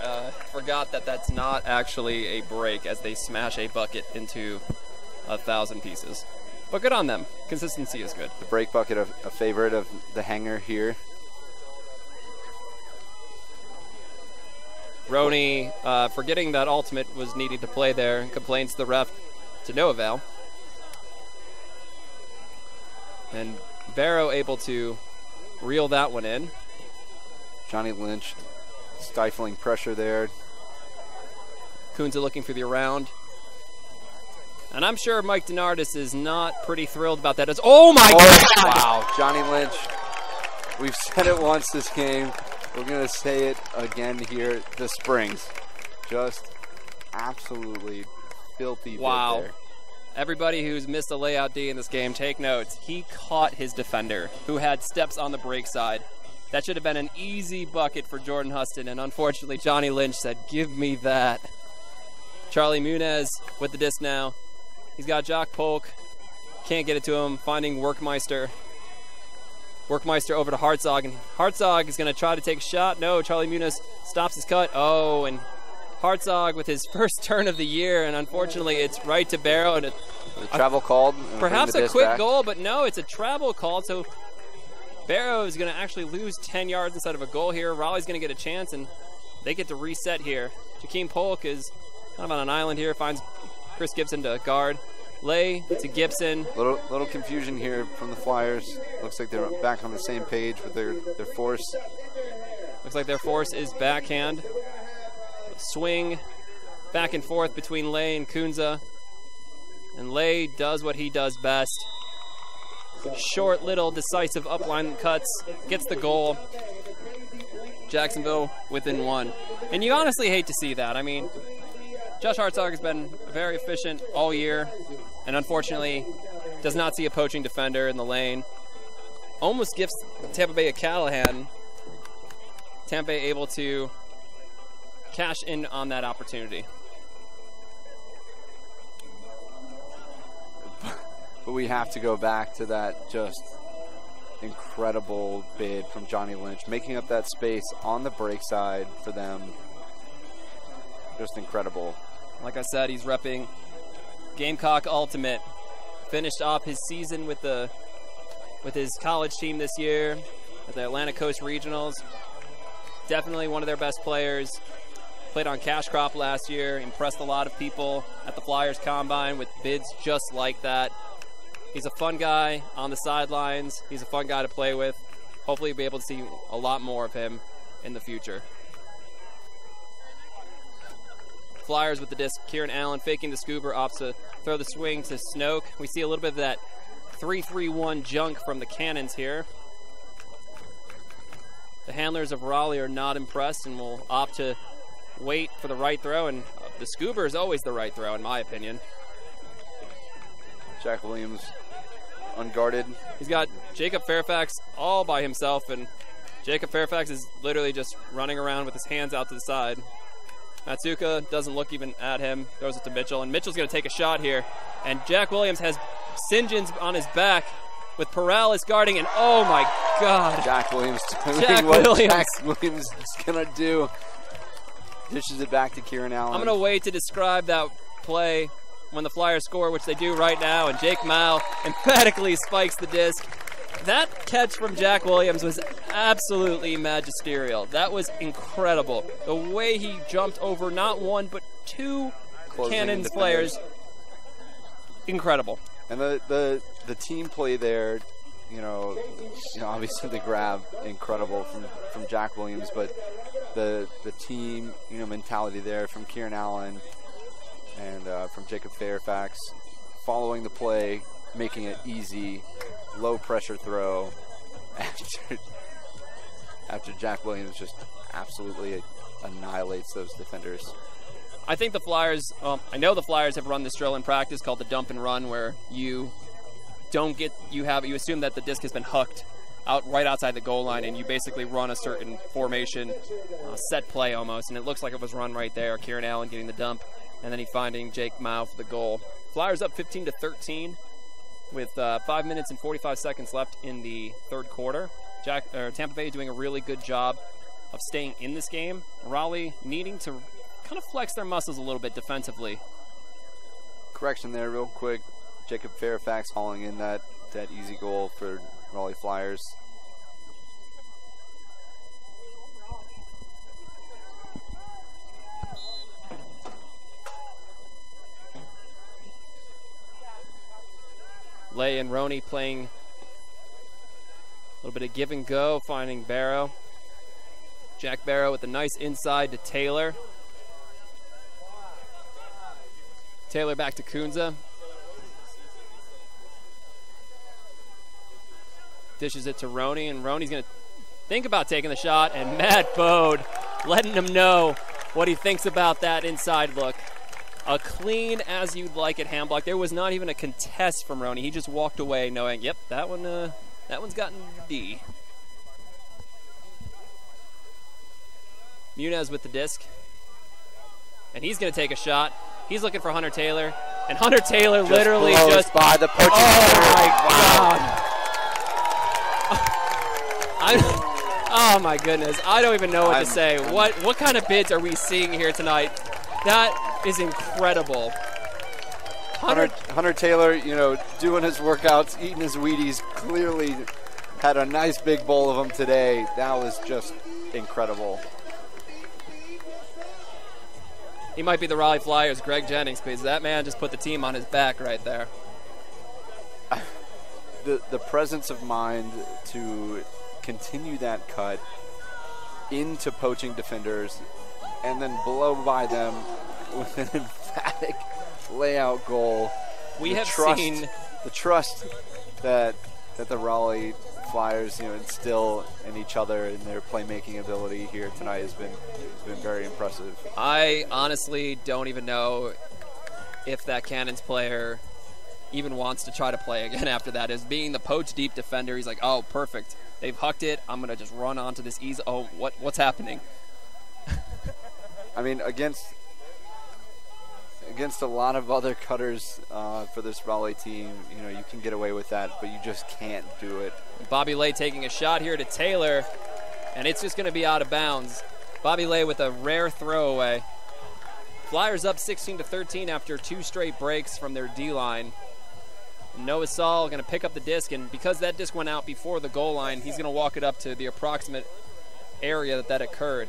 forgot that that's not actually a break as they smash a bucket into 1,000 pieces. But good on them. Consistency is good. The break bucket, a favorite of the hanger here. Roney, forgetting that ultimate was needed to play there, complains to the ref to no avail. And Barrow able to reel that one in. Johnny Lynch stifling pressure there. Kunza looking for the around. And I'm sure Mike DeNardis is not pretty thrilled about that. Oh, my God! Wow, Johnny Lynch. We've said it once this game. We're going to say it again here. The Springs. Just absolutely filthy. Wow. There. Everybody who's missed a layout D in this game, take notes. He caught his defender, who had steps on the break side. That should have been an easy bucket for Jordan Huston, and unfortunately Johnny Lynch said, give me that. Charlie Muniz with the disc now. He's got Jock Polk. Can't get it to him. Finding Workmeister. Workmeister over to Hartzog, and Hartzog is going to try to take a shot. No, Charlie Muniz stops his cut. Oh, and Hartzog with his first turn of the year, and unfortunately it's right to Barrow. And the travel called. Perhaps a quick goal, but no, it's a travel call. So Barrow is going to actually lose 10 yards instead of a goal here. Raleigh's going to get a chance, and they get to reset here. Jakeem Polk is kind of on an island here, finds Chris Gibson to guard. Lay to Gibson. Little confusion here from the Flyers. Looks like they're back on the same page with their force. Looks like their force is backhand. Swing back and forth between Lay and Kunza. And Lay does what he does best. Short, little, decisive upline cuts. Gets the goal. Jacksonville within one. And you honestly hate to see that. I mean, Josh Hartzog has been very efficient all year, and unfortunately does not see a poaching defender in the lane. Almost gifts Tampa Bay a Callahan. Tampa Bay able to cash in on that opportunity. But we have to go back to that just incredible bid from Johnny Lynch, making up that space on the break side for them. Just incredible. Like I said, he's repping Gamecock Ultimate. Finished off his season with his college team this year at the Atlantic Coast Regionals. Definitely one of their best players. Played on Cash Crop last year. Impressed a lot of people at the Flyers Combine with bids just like that. He's a fun guy on the sidelines. He's a fun guy to play with. Hopefully we'll be able to see a lot more of him in the future. Flyers with the disc. Kieran Allen faking the scooper, opts to throw the swing to Snoke. We see a little bit of that 3-3-1 junk from the Cannons here. The handlers of Raleigh are not impressed and will opt to wait for the right throw, and the scooper is always the right throw in my opinion. Jack Williams unguarded. He's got Jacob Fairfax all by himself, and Jacob Fairfax is literally just running around with his hands out to the side. Matsuka doesn't look even at him, throws it to Mitchell, and Mitchell's going to take a shot here. And Jack Williams has St. on his back with Perales guarding, and oh my God. Jack Williams doing what Jack Williams is going to do. Dishes it back to Kieran Allen. I'm going to wait to describe that play when the Flyers score, which they do right now, and Jake Mao emphatically spikes the disc. That catch from Jack Williams was absolutely magisterial. That was incredible. The way he jumped over not one, but two Cannons players. Incredible. And the team play there, you know, obviously the grab, incredible from Jack Williams, but the team, mentality there from Kieran Allen and from Jacob Fairfax, following the play, making it easy, low pressure throw after Jack Williams just absolutely annihilates those defenders. I think the Flyers, I know the Flyers have run this drill in practice called the dump and run, where you assume that the disc has been hooked right outside the goal line, and you basically run a certain formation, set play almost, and it looks like it was run right there. Kieran Allen getting the dump, and then he finding Jake Mao for the goal. Flyers up 15-13 with 5 minutes and 45 seconds left in the third quarter. Tampa Bay doing a really good job of staying in this game. Raleigh needing to kind of flex their muscles a little bit defensively. Correction there real quick. Jacob Fairfax hauling in that easy goal for Raleigh Flyers. Lay and Roney playing little bit of give and go, finding Barrow. Jack Barrow with a nice inside to Taylor. Taylor back to Kunza. Dishes it to Roney, and Roney's going to think about taking the shot, and Matt Bode letting him know what he thinks about that inside look. A clean as you'd like it hand block. There was not even a contest from Roney. He just walked away knowing, yep, that one's gotten D. Muniz with the disc. And he's going to take a shot. He's looking for Hunter Taylor. And Hunter Taylor literally just by the poaching. Oh, my God. Oh, my goodness. I don't even know what to say. What kind of bids are we seeing here tonight? That is incredible. Hunter Taylor, doing his workouts, eating his Wheaties, clearly had a nice big bowl of them today. That was just incredible. He might be the Raleigh Flyers' Greg Jennings, because that man just put the team on his back right there. The presence of mind to continue that cut into poaching defenders and then blow by them with an emphatic layout goal. We have seen the trust that the Raleigh Flyers, instill in each other and their playmaking ability here tonight has been very impressive. I honestly don't even know if that Cannons player even wants to try to play again after that. As being the poach deep defender, he's like, oh, perfect. They've hucked it. I'm going to just run onto this easy. Oh, what's happening? I mean, against a lot of other cutters for this Raleigh team, you can get away with that, but you just can't do it. Bobby Lay taking a shot here to Taylor, and it's just going to be out of bounds. Bobby Lay with a rare throwaway. Flyers up 16-13 after 2 straight breaks from their D-line. Noah Saul going to pick up the disc, and because that disc went out before the goal line, he's going to walk it up to the approximate area that occurred.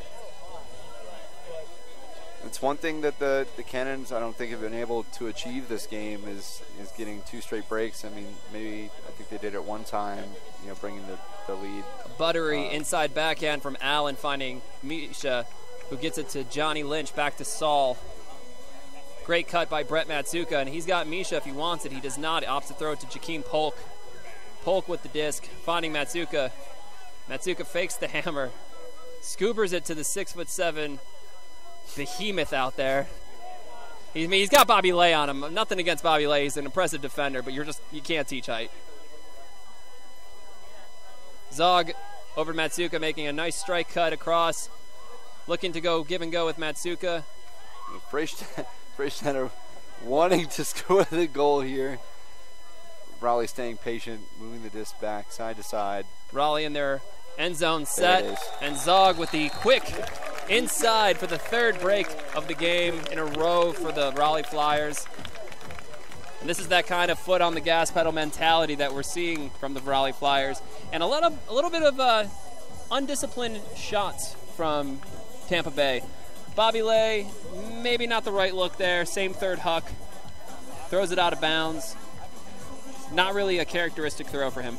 It's one thing that the Cannons, I don't think, have been able to achieve this game is getting 2 straight breaks. I mean, I think they did it one time, bringing the lead. A buttery inside backhand from Allen, finding Misha, who gets it to Johnny Lynch, back to Saul. Great cut by Brett Matsuka, and he's got Misha if he wants it. He does not. He opts to throw it to Jakeem Polk. Polk with the disc, finding Matsuka. Matsuka fakes the hammer, scoopers it to the 6'7" behemoth out there. He's got Bobby Lay on him. Nothing against Bobby Lay. He's an impressive defender, but you can't teach height. Zog over to Matsuka, making a nice strike cut across. Looking to go give and go with Matsuka. Freistetter wanting to score the goal here. Raleigh staying patient, moving the disc back side to side. Raleigh in their end zone set, and Zog with the quick inside for the 3rd break of the game in a row for the Raleigh Flyers. And this is that kind of foot on the gas pedal mentality that we're seeing from the Raleigh Flyers, and a little bit of undisciplined shots from Tampa Bay. Bobby Lay, maybe not the right look there. Same 3rd huck. Throws it out of bounds. Not really a characteristic throw for him.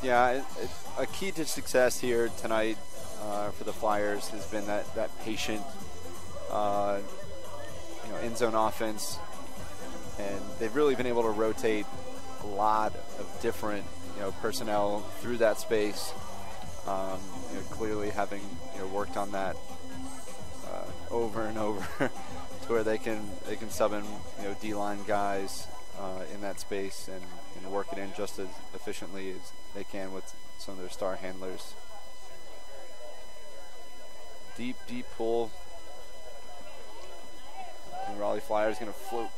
Yeah, a key to success here tonight for the Flyers has been that patient, end zone offense, and they've really been able to rotate a lot of different, personnel through that space. Clearly having worked on that over and over, to where they can sub in D-line guys in that space and work it in just as efficiently as they can with some of their star handlers. Deep pull. And Raleigh Flyers going to float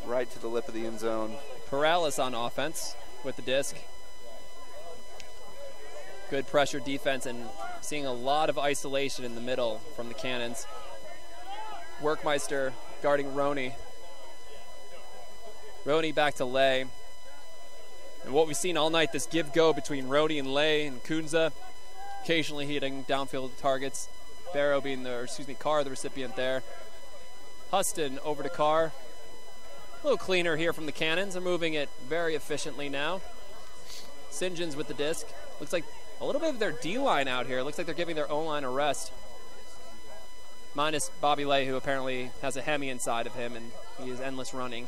right to the lip of the end zone. Perales on offense with the disc. Good pressure defense and seeing a lot of isolation in the middle from the Cannons. Workmeister guarding Roney. Roney back to Lay. And what we've seen all night, this give-go between Roney and Lay and Kunza, occasionally hitting downfield targets. Barrow being Carr, the recipient there. Huston over to Carr. A little cleaner here from the Cannons. They're moving it very efficiently now. St. John's with the disc. Looks like a little bit of their D-line out here. Looks like they're giving their O-line a rest. Minus Bobby Lay, who apparently has a Hemi inside of him, and he is endless running.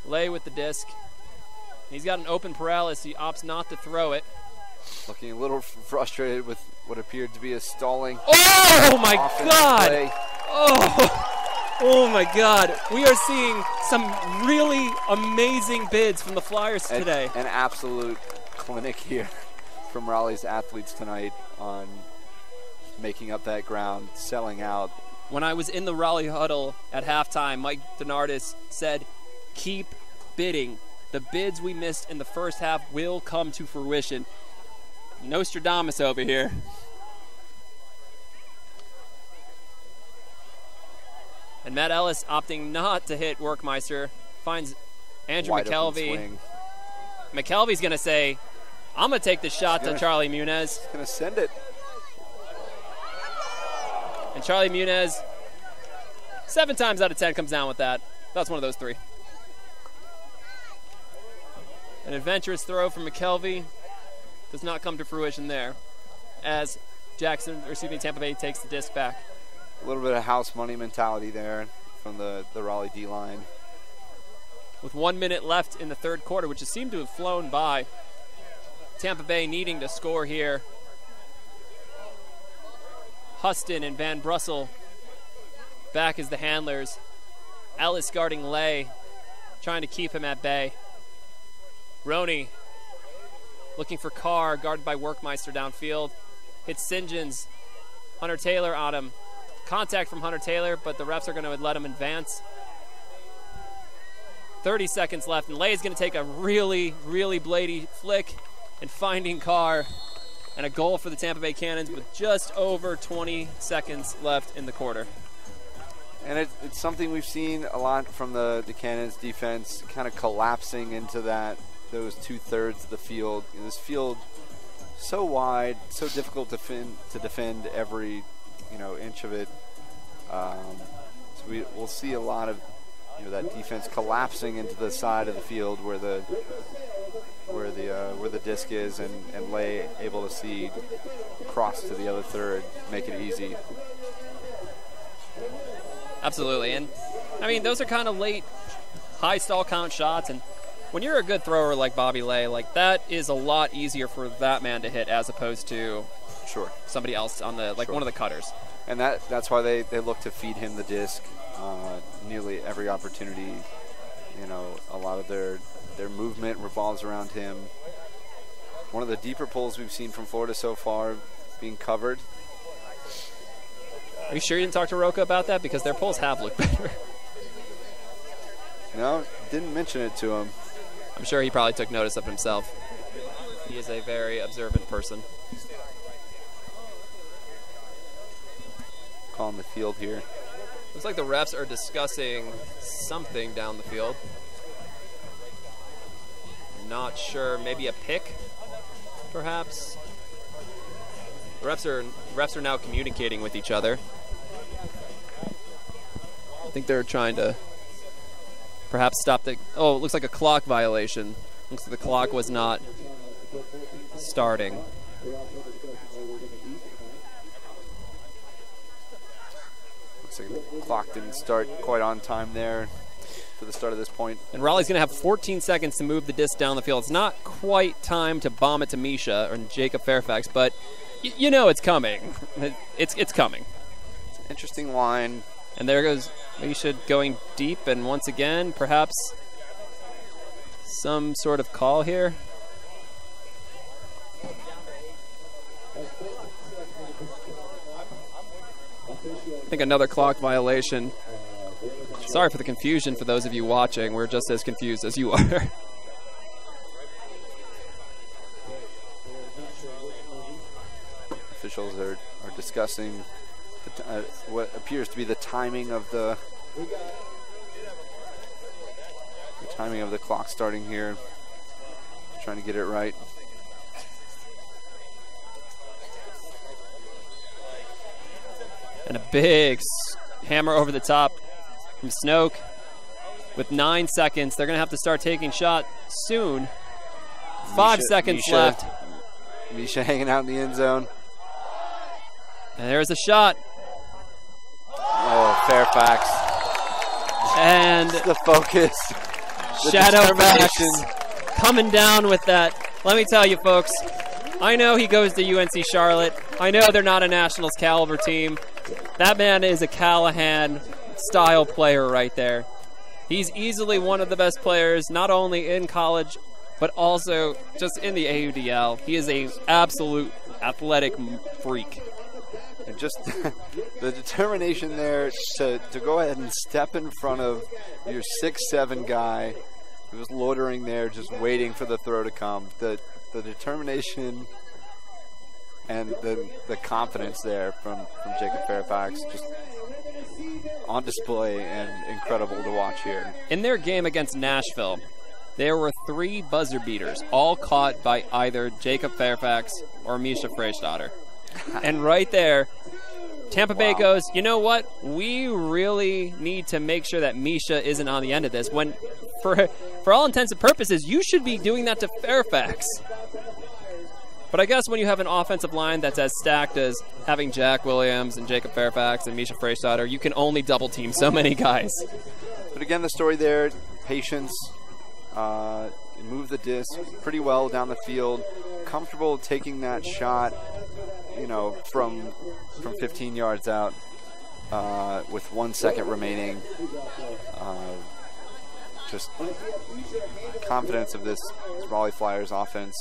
Lay with the disc. He's got an open paralysis. He opts not to throw it. Looking a little frustrated with what appeared to be a stalling. Oh, my God! Play. Oh, my God. We are seeing some really amazing bids from the Flyers today. An absolute clinic here from Raleigh's athletes tonight on making up that ground, selling out. When I was in the Raleigh huddle at halftime, Mike Donardis said, keep bidding. The bids we missed in the first half will come to fruition. Nostradamus over here. And Matt Ellis opting not to hit Workmeister. Finds Andrew McKelvey. McKelvey's going to say, I'm going to take the shot to Charlie Muniz. He's going to send it. And Charlie Muniz, 7 times out of 10 comes down with that. That's one of those 3. An adventurous throw from McKelvey does not come to fruition there as Tampa Bay takes the disc back. A little bit of house money mentality there from the Raleigh D-line. With 1 minute left in the third quarter, which has seemed to have flown by, Tampa Bay needing to score here. Huston and Van Brussel back as the handlers. Ellis guarding Lay, trying to keep him at bay. Roney looking for Carr, guarded by Workmeister downfield. Hits St. John's. Hunter Taylor on him. Contact from Hunter Taylor, but the refs are going to let him advance. 30 seconds left, and Lay is going to take a really, really blady flick and finding Carr. And a goal for the Tampa Bay Cannons with just over 20 seconds left in the quarter. And it's something we've seen a lot from the Cannons defense, kind of collapsing into those 2/3 of the field. This field so wide, so difficult to defend every inch of it. So we'll see a lot of that defense collapsing into the side of the field where the disc is, and Lay able to see cross to the other third, make it easy. Absolutely, and I mean those are kind of late, high stall count shots, and when you're a good thrower like Bobby Lay, like that is a lot easier for that man to hit as opposed to somebody else on the one of the cutters. And that's why they look to feed him the disc nearly every opportunity. A lot of their movement revolves around him. One of the deeper pulls we've seen from Florida so far being covered. Are you sure you didn't talk to Roca about that? Because their pulls have looked better. No, didn't mention it to him. I'm sure he probably took notice of himself. He is a very observant person. Calling the field here. Looks like the refs are discussing something down the field. Not sure, maybe a pick, perhaps. The refs are now communicating with each other. I think they're trying to perhaps stop the... Oh, it looks like a clock violation. Looks like the clock was not starting. Looks like the clock didn't start quite on time there for the start of this point. And Raleigh's going to have 14 seconds to move the disc down the field. It's not quite time to bomb it to Misha or Jacob Fairfax, but you know it's coming. It's coming. It's an interesting line. And there goes Misha going deep, and once again, perhaps some sort of call here. I think another clock violation. Sorry for the confusion for those of you watching. We're just as confused as you are. Officials are discussing what appears to be the timing of the clock starting here. Trying to get it right. And a big hammer over the top from Snoke. with 9 seconds. They're going to have to start taking shot soon. 5 seconds left. Misha hanging out in the end zone. And there's a shot. Oh, Fairfax. And the focus. Shadow Fax coming down with that. Let me tell you, folks, I know he goes to UNC Charlotte. I know they're not a Nationals caliber team. That man is a Callahan-style player right there. He's easily one of the best players, not only in college, but also just in the AUDL. He is an absolute athletic freak. And just the determination there to go ahead and step in front of your 6'7" guy who was loitering there just waiting for the throw to come. The determination and the confidence there from Jacob Fairfax just on display and incredible to watch here. In their game against Nashville, there were 3 buzzer beaters, all caught by either Jacob Fairfax or Misha Freistadter. And right there, Tampa Bay goes, you know what? We really need to make sure that Misha isn't on the end of this. When, for all intents and purposes, you should be doing that to Fairfax. But I guess when you have an offensive line that's as stacked as having Jack Williams and Jacob Fairfax and Misha Freistadter, you can only double team so many guys. But again, the story there, patience, move the disc pretty well down the field, comfortable taking that shot, you know, from 15 yards out with 1 second remaining. Just confidence of this Raleigh Flyers offense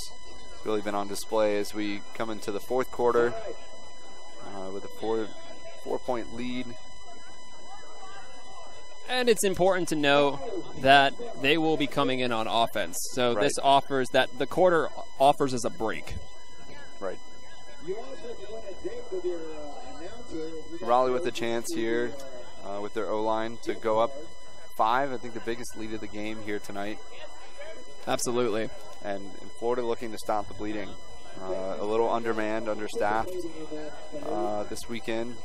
really been on display as we come into the fourth quarter with a four-point lead. And it's important to know that they will be coming in on offense. So right. This offers that the quarter offers us a break. Right. Raleigh with a chance here with their O-line to go up 5. I think the biggest lead of the game here tonight. Absolutely. And Florida looking to stop the bleeding. A little undermanned, understaffed this weekend.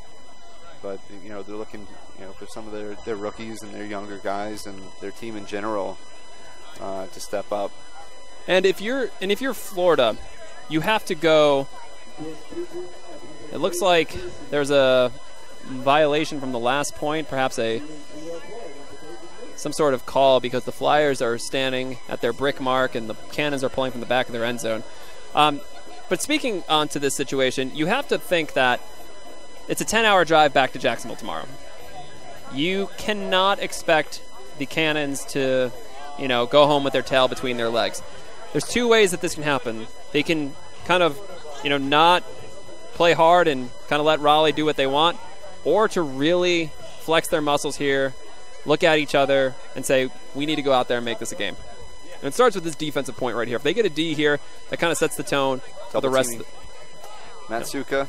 But, you know, they're looking, you know, for some of their rookies and their younger guys and their team in general to step up. And if you're Florida, you have to go. It looks like there's a violation from the last point, perhaps some sort of call because the Flyers are standing at their brick mark and the Cannons are pulling from the back of their end zone. But speaking on to this situation, you have to think that it's a 10-hour drive back to Jacksonville tomorrow. You cannot expect the Cannons to, you know, go home with their tail between their legs. There's 2 ways that this can happen. They can kind of, you know, not play hard and kind of let Raleigh do what they want, or to really flex their muscles here, look at each other, and say, we need to go out there and make this a game. And it starts with this defensive point right here. If they get a D here, that kind of sets the tone for the rest of the... Matsuka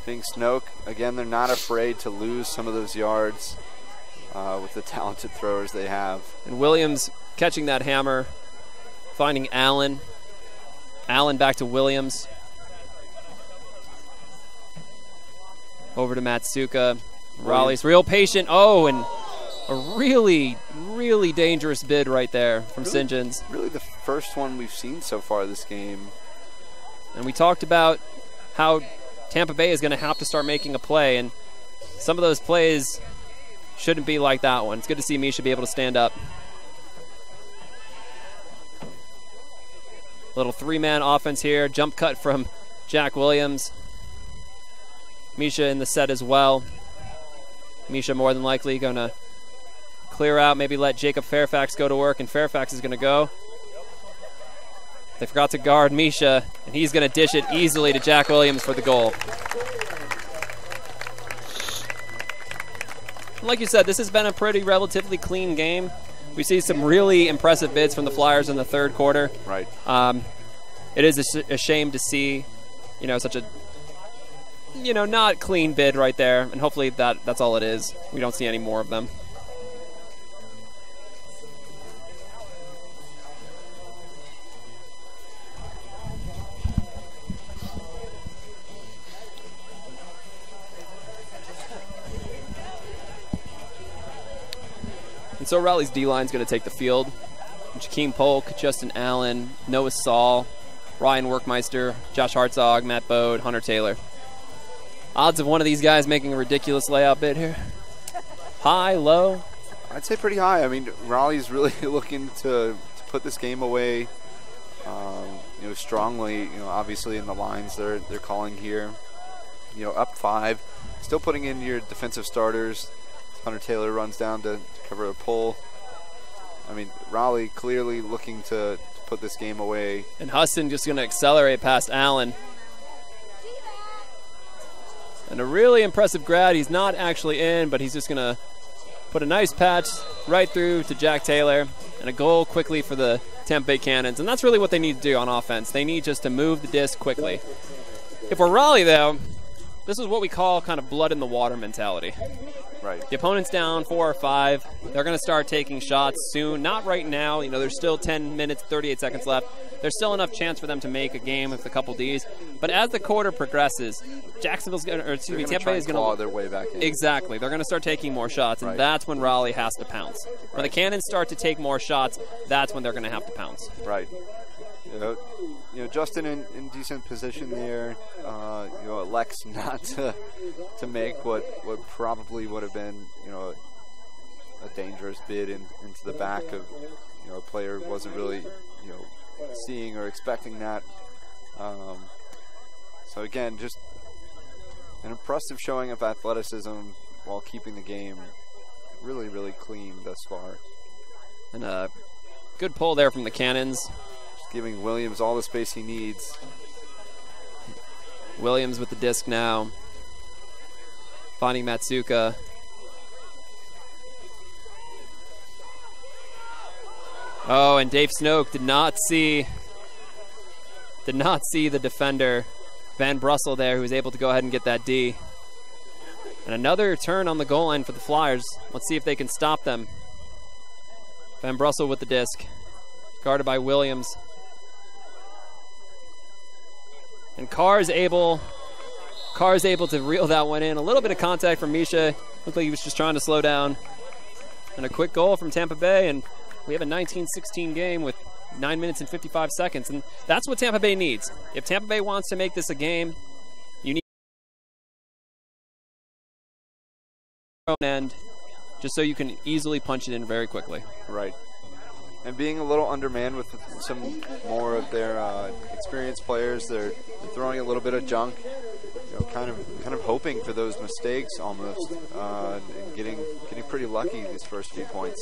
being Snoke. Again, they're not afraid to lose some of those yards with the talented throwers they have. And Williams catching that hammer, finding Allen. Allen back to Williams. Over to Matsuka. Raleigh's real patient. Oh, and a really, really dangerous bid right there from St. John's. Really the first one we've seen so far this game. And we talked about how Tampa Bay is going to have to start making a play, and some of those plays shouldn't be like that one. It's good to see Misha be able to stand up. Little 3-man offense here. Jump cut from Jack Williams. Misha in the set as well. Misha more than likely going to clear out, maybe let Jacob Fairfax go to work, and Fairfax is going to go. They forgot to guard Misha, and he's going to dish it easily to Jack Williams for the goal. Like you said, this has been a pretty relatively clean game. We see some really impressive bids from the Flyers in the third quarter. Right. It is a shame to see, you know, such a, you know, not clean bid right there, and hopefully that's all it is. We don't see any more of them. And so Raleigh's D-line is going to take the field. Jakeem Polk, Justin Allen, Noah Saul, Ryan Workmeister, Josh Hartzog, Matt Bode, Hunter Taylor. Odds of one of these guys making a ridiculous layout bid here? High, low? I'd say pretty high. I mean, Raleigh's really looking to put this game away, strongly. Obviously in the lines they're calling here. Up 5, still putting in your defensive starters. Hunter Taylor runs down to cover a pull. I mean, Raleigh clearly looking to put this game away. And Huston just going to accelerate past Allen. And a really impressive grad. He's not actually in, but he's just going to put a nice patch right through to Jack Taylor. And a goal quickly for the Tampa Bay Cannons. And that's really what they need to do on offense. They need just to move the disc quickly. If we're Raleigh, though, this is what we call kind of blood in the water mentality. Right. The opponent's down 4 or 5. They're going to start taking shots soon. Not right now. There's still 10 minutes, 38 seconds left. There's still enough chance for them to make a game with a couple Ds. But as the quarter progresses, Tampa Bay is going to claw their way back in. Exactly. They're going to start taking more shots, and that's when Raleigh has to pounce. When the Cannons start to take more shots, that's when they're going to have to pounce. Right. Justin in decent position there. Elects not to make what probably would have been, a dangerous bid into the back of, a player who wasn't really, seeing or expecting that. So again, just an impressive showing of athleticism while keeping the game really, really clean thus far. And a good pull there from the Cannons. Giving Williams all the space he needs. Williams with the disc now. Finding Matsuka. Oh, and Dave Snoke did not see the defender, Van Brussel there, who was able to go ahead and get that D. And another turn on the goal line for the Flyers. Let's see if they can stop them. Van Brussel with the disc. Guarded by Williams. And Carr's able to reel that one in. A little bit of contact from Misha. Looked like he was just trying to slow down. And a quick goal from Tampa Bay, and we have a 19-16 game with 9 minutes and 55 seconds. And that's what Tampa Bay needs. If Tampa Bay wants to make this a game, you need an end just so you can easily punch it in very quickly. Right. And being a little undermanned with some more of their experienced players, they're throwing a little bit of junk, kind of hoping for those mistakes almost, and getting pretty lucky these first few points.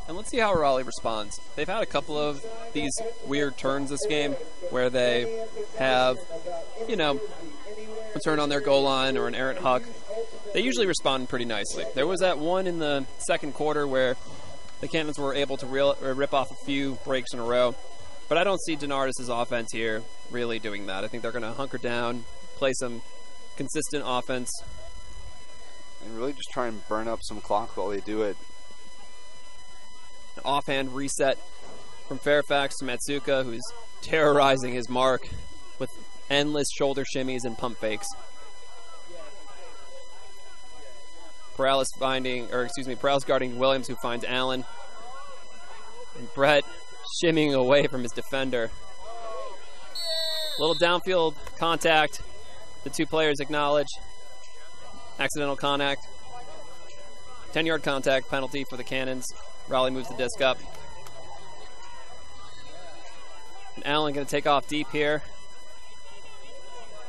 And let's see how Raleigh responds. They've had a couple of these weird turns this game where they have, a turn on their goal line or an errant huck. They usually respond pretty nicely. There was that one in the second quarter where the Cannons were able to rip off a few breaks in a row. But I don't see Denardis' offense here really doing that. I think they're going to hunker down, play some consistent offense. And really just try and burn up some clock while they do it. An offhand reset from Fairfax to Matsuka, who's terrorizing his mark with endless shoulder shimmies and pump fakes. Perales guarding Williams, who finds Allen. And Brett shimmying away from his defender. Little downfield contact. The two players acknowledge. Accidental contact. 10-yard contact penalty for the Cannons. Raleigh moves the disc up. And Allen going to take off deep here.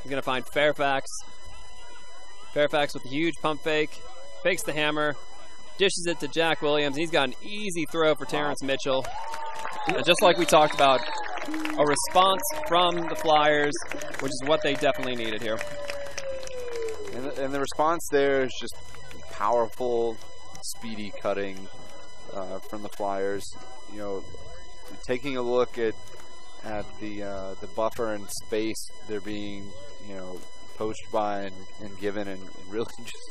He's going to find Fairfax. Fairfax with a huge pump fake. Fakes the hammer. Dishes it to Jack Williams. He's got an easy throw for Terrence Mitchell. And just like we talked about, a response from the Flyers, which is what they definitely needed here. And the response there is just powerful, speedy cutting from the Flyers. Taking a look at the buffer and space they're being poached by and given, and really just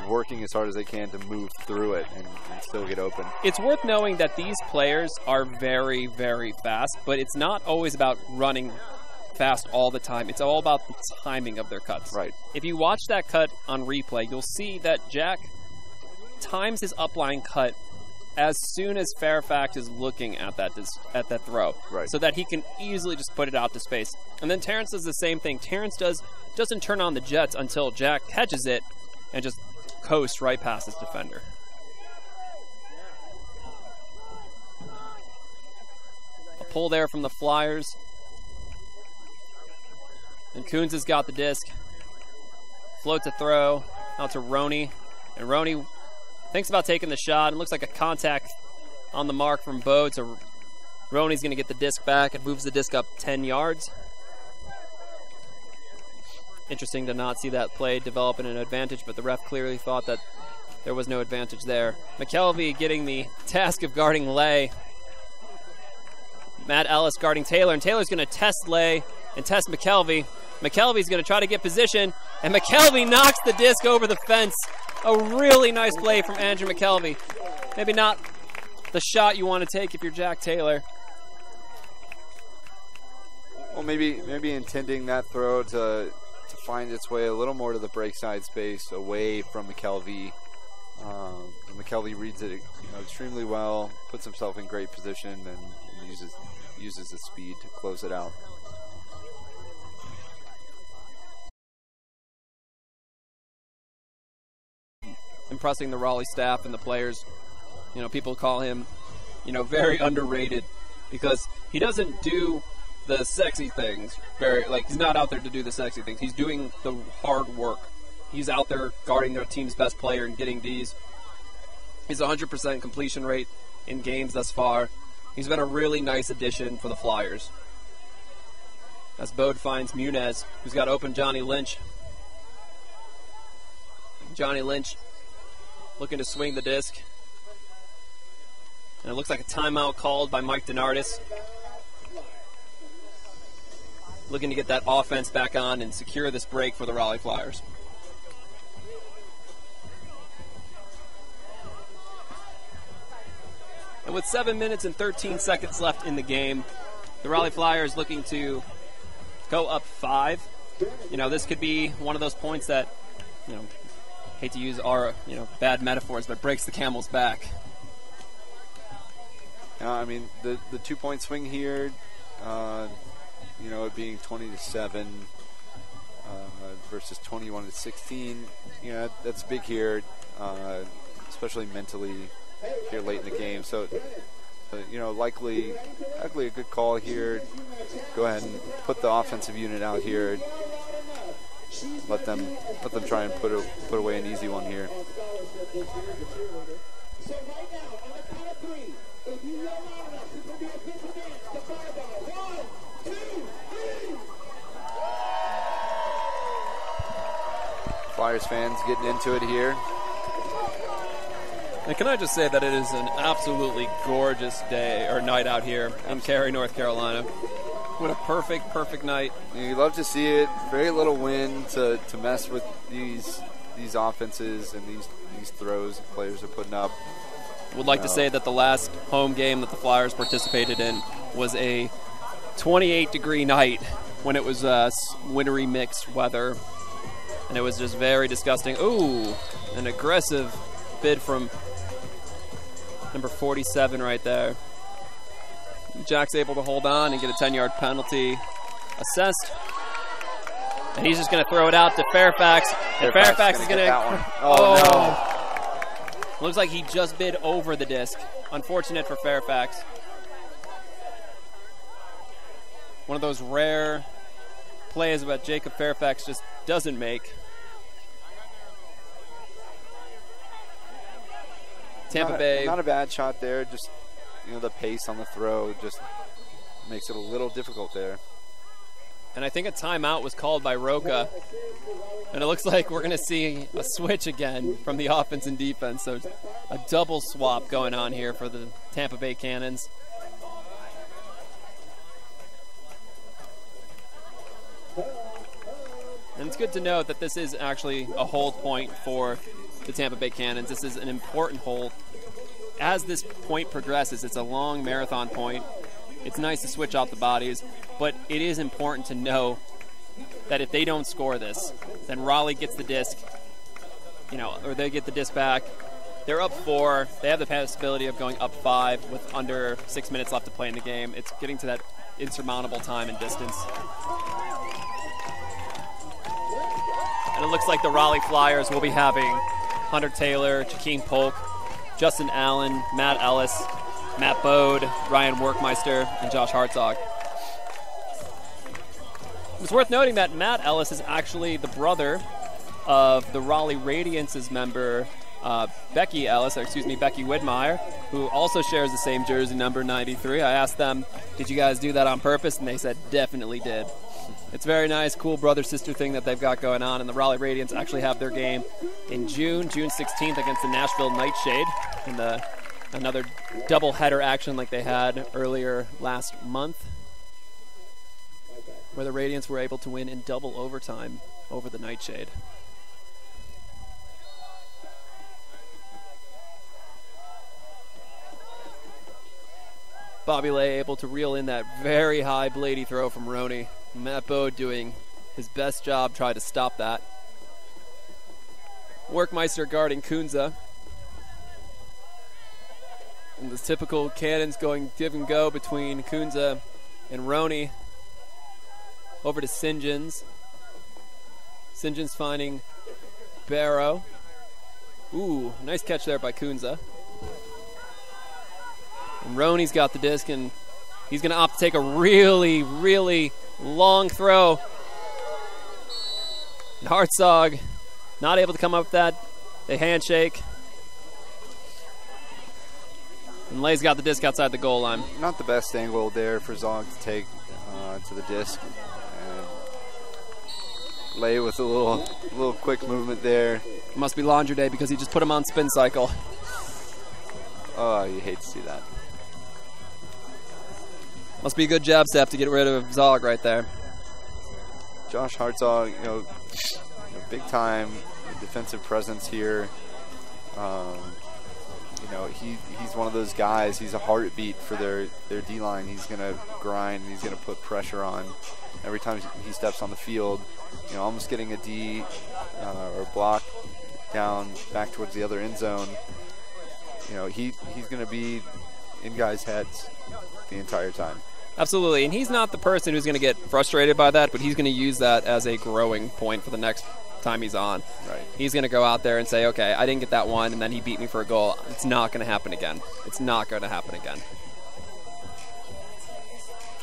working as hard as they can to move through it and still get open. It's worth knowing that these players are very, very fast, but it's not always about running fast all the time. It's all about the timing of their cuts. Right. If you watch that cut on replay, you'll see that Jack times his upline cut as soon as Fairfax is looking at that throw, right, so that he can easily just put it out to space. And then Terrence does the same thing. Terrence doesn't turn on the jets until Jack catches it and just coasts right past his defender. A pull there from the Flyers. And Coons has got the disc. Floats a throw out to Roney. And Roney thinks about taking the shot. It looks like a contact on the mark from Bode. So Roney's going to get the disc back and moves the disc up 10 yards. Interesting to not see that play develop in an advantage, but the ref clearly thought that there was no advantage there. McKelvey getting the task of guarding Lay. Matt Ellis guarding Taylor, and Taylor's going to test Lay and test McKelvey. McKelvey's going to try to get position, and McKelvey knocks the disc over the fence. A really nice play from Andrew McKelvey. Maybe not the shot you want to take if you're Jack Taylor. Well, maybe intending that throw to find its way a little more to the break side space away from McKelvey. McKelvey reads it extremely well, puts himself in great position, and uses the speed to close it out. Impressing the Raleigh staff and the players. People call him, very underrated because he doesn't do the sexy things. He's not out there to do the sexy things. He's doing the hard work. He's out there guarding their team's best player and getting Ds. He's 100% completion rate in games thus far. He's been a really nice addition for the Flyers. As Bode finds Munez, who's got open Johnny Lynch. Johnny Lynch looking to swing the disc. And it looks like a timeout called by Mike DeNardis. Looking to get that offense back on and secure this break for the Raleigh Flyers. And with 7 minutes and 13 seconds left in the game, the Raleigh Flyers looking to go up 5. This could be one of those points that, hate to use our, bad metaphors, but breaks the camel's back. The 2-point swing here, it being 20-7 versus 21-16, that's big here, especially mentally here late in the game. So, likely a good call here. Go ahead and put the offensive unit out here. Let them try and put away an easy one here. Flyers fans getting into it here. And can I just say that it is an absolutely gorgeous day or night out here in Cary, North Carolina. What a perfect night. You love to see it. Very little wind to mess with these offenses and these throws that players are putting up. Would like to say that the last home game that the Flyers participated in was a 28-degree night when it was wintry mixed weather. And it was just very disgusting. Ooh, an aggressive bid from number 47 right there. Jack's able to hold on and get a 10-yard penalty assessed. And he's just going to throw it out to Fairfax. And Fairfax is going to that one. Oh, no. Looks like he just bid over the disc. Unfortunate for Fairfax. One of those rare plays that Jacob Fairfax just doesn't make. Tampa Bay. Not a bad shot there. Just, the pace on the throw just makes it a little difficult there. And I think a timeout was called by Roca. And it looks like we're going to see a switch again from the offense and defense. So a double swap going on here for the Tampa Bay Cannons. And it's good to note that this is actually a hold point for the Tampa Bay Cannons. This is an important hole. As this point progresses, it's a long marathon point. It's nice to switch out the bodies, but it is important to know that if they don't score this, then Raleigh gets the disc, or they get the disc back. They're up 4. They have the possibility of going up 5 with under 6 minutes left to play in the game. It's getting to that insurmountable time and distance. And it looks like the Raleigh Flyers will be having Hunter Taylor, Jakeem Polk, Justin Allen, Matt Ellis, Matt Bode, Ryan Workmeister, and Josh Hartzog. It's worth noting that Matt Ellis is actually the brother of the Raleigh Radiance's member, Becky Widmeyer, who also shares the same jersey number 93. I asked them, did you guys do that on purpose? And they said, definitely did. It's very nice, cool brother-sister thing that they've got going on. And the Raleigh Radiants actually have their game in June 16th against the Nashville Nightshade in another double-header action like they had earlier last month, where the Radiants were able to win in double overtime over the Nightshade. Bobby Lay able to reel in that very high bladey throw from Roney. Matt Bode doing his best job trying to stop that. Workmeister guarding Kunza. And the typical Cannons going give and go between Kunza and Roney. Over to Sinjins. Sinjins finding Barrow. Ooh, nice catch there by Kunza. And Roney's got the disc, and he's going to opt to take a really, really long throw. And Hartzog not able to come up with that. They handshake. And Lay's got the disc outside the goal line. Not the best angle there for Zog to take to the disc. And Lay with a little quick movement there. Must be laundry day because he just put him on spin cycle. Oh, you hate to see that. Must be a good jab step to get rid of Zog right there. Josh Hartzog, big time defensive presence here. He's one of those guys. He's a heartbeat for their D-line. He's going to grind. He's going to put pressure on every time he steps on the field. Almost getting a D or block down back towards the other end zone. He's going to be in guys' heads the entire time. Absolutely, and he's not the person who's going to get frustrated by that, but he's going to use that as a growing point for the next time he's on. Right. He's going to go out there and say, okay, I didn't get that one, and then he beat me for a goal. It's not going to happen again. It's not going to happen again.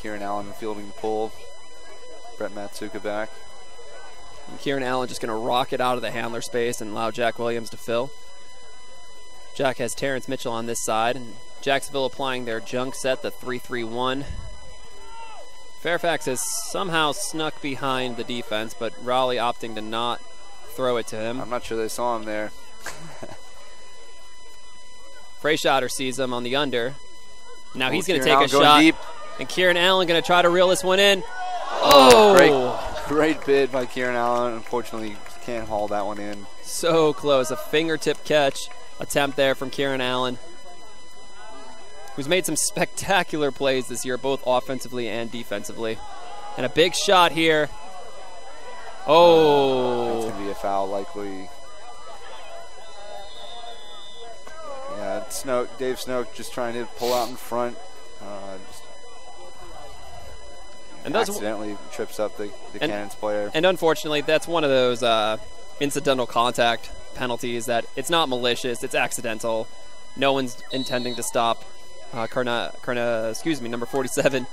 Kieran Allen fielding the pull. Brett Matsuka back. And Kieran Allen just going to rock it out of the handler space and allow Jack Williams to fill. Jack has Terrence Mitchell on this side, and Jacksonville applying their junk set, the 3-3-1. Fairfax has somehow snuck behind the defense, but Raleigh opting to not throw it to him. I'm not sure they saw him there. Freyshotter sees him on the under. Now he's going to take a shot. Deep. And Kieran Allen going to try to reel this one in. Oh! Great bid by Kieran Allen. Unfortunately, can't haul that one in. So close. A fingertip catch attempt there from Kieran Allen, who's made some spectacular plays this year, both offensively and defensively. And a big shot here. Oh. That's going to be a foul, likely. Yeah, Dave Snoke just trying to pull out in front. And accidentally trips up the Cannons player. And unfortunately, that's one of those incidental contact penalties that it's not malicious, it's accidental. No one's intending to stop number 47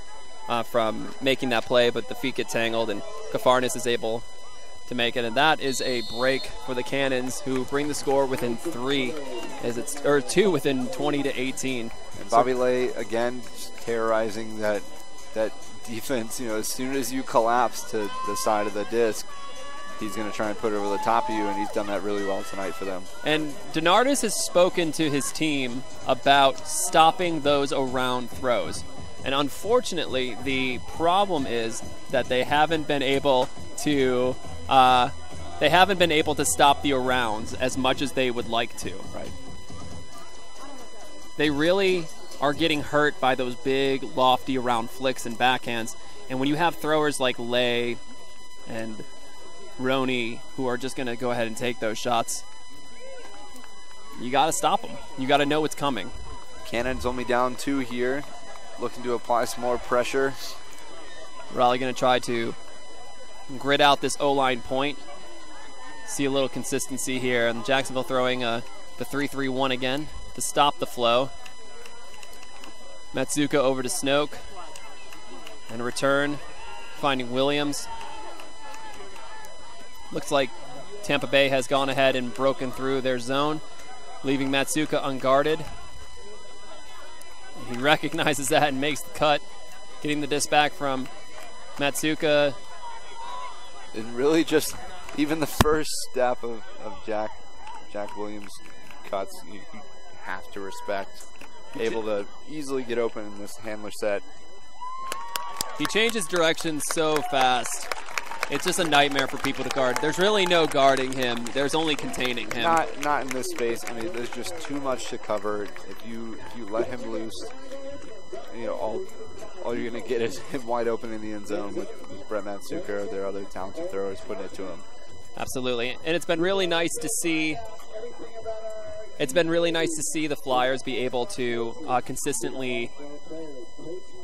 from making that play, but the feet get tangled and Kafarnis is able to make it, and that is a break for the Cannons, who bring the score within 2 within 20-18. And Bobby Lay again just terrorizing that defense. As soon as you collapse to the side of the disc, he's going to try and put it over the top of you, and he's done that really well tonight for them. And Donardis has spoken to his team about stopping those around throws. And unfortunately, the problem is that they haven't been able to they haven't been able to stop the arounds as much as they would like to. Right. They really are getting hurt by those big, lofty around flicks and backhands. And when you have throwers like Lay and Roney who are just going to go ahead and take those shots, you got to stop them. You got to know what's coming. Cannon's only down 2 here, looking to apply some more pressure. Raleigh going to try to grit out this O-line point. See a little consistency here. And Jacksonville throwing the 3-3-1 again to stop the flow. Matsuka over to Snoke. And a return, finding Williams. Looks like Tampa Bay has gone ahead and broken through their zone, leaving Matsuka unguarded. He recognizes that and makes the cut, getting the disc back from Matsuka. And really just even the first step of Jack Williams' cuts, you have to respect. Able to easily get open in this handler set. He changes direction so fast. It's just a nightmare for people to guard. There's really no guarding him. There's only containing him. Not in this space. I mean, there's just too much to cover. If you let him loose, you know, all you're going to get is him wide open in the end zone with Brett Matsuka or their other talented throwers putting it to him. Absolutely. And it's been really nice to see. It's been really nice to see the Flyers be able to consistently,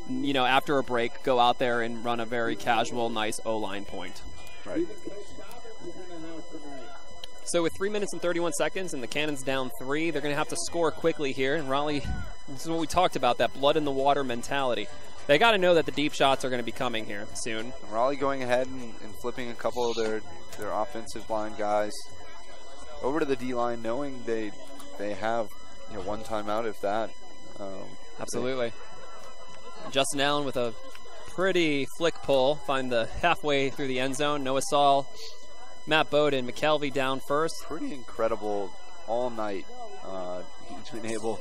you know, after a break, go out there and run a very casual, nice O-line point. Right. So with 3 minutes and 31 seconds and the Cannons down 3, they're going to have to score quickly here. And Raleigh, this is what we talked about, that blood in the water mentality. They got to know that the deep shots are going to be coming here soon. Raleigh going ahead and flipping a couple of their offensive line guys over to the D-line, knowing they have, you know, one timeout if that. Absolutely. Justin Allen with a pretty flick pull, find the halfway through the end zone. Noah Saul, Matt Bowden, McKelvey down first. Pretty incredible all night. He's been able.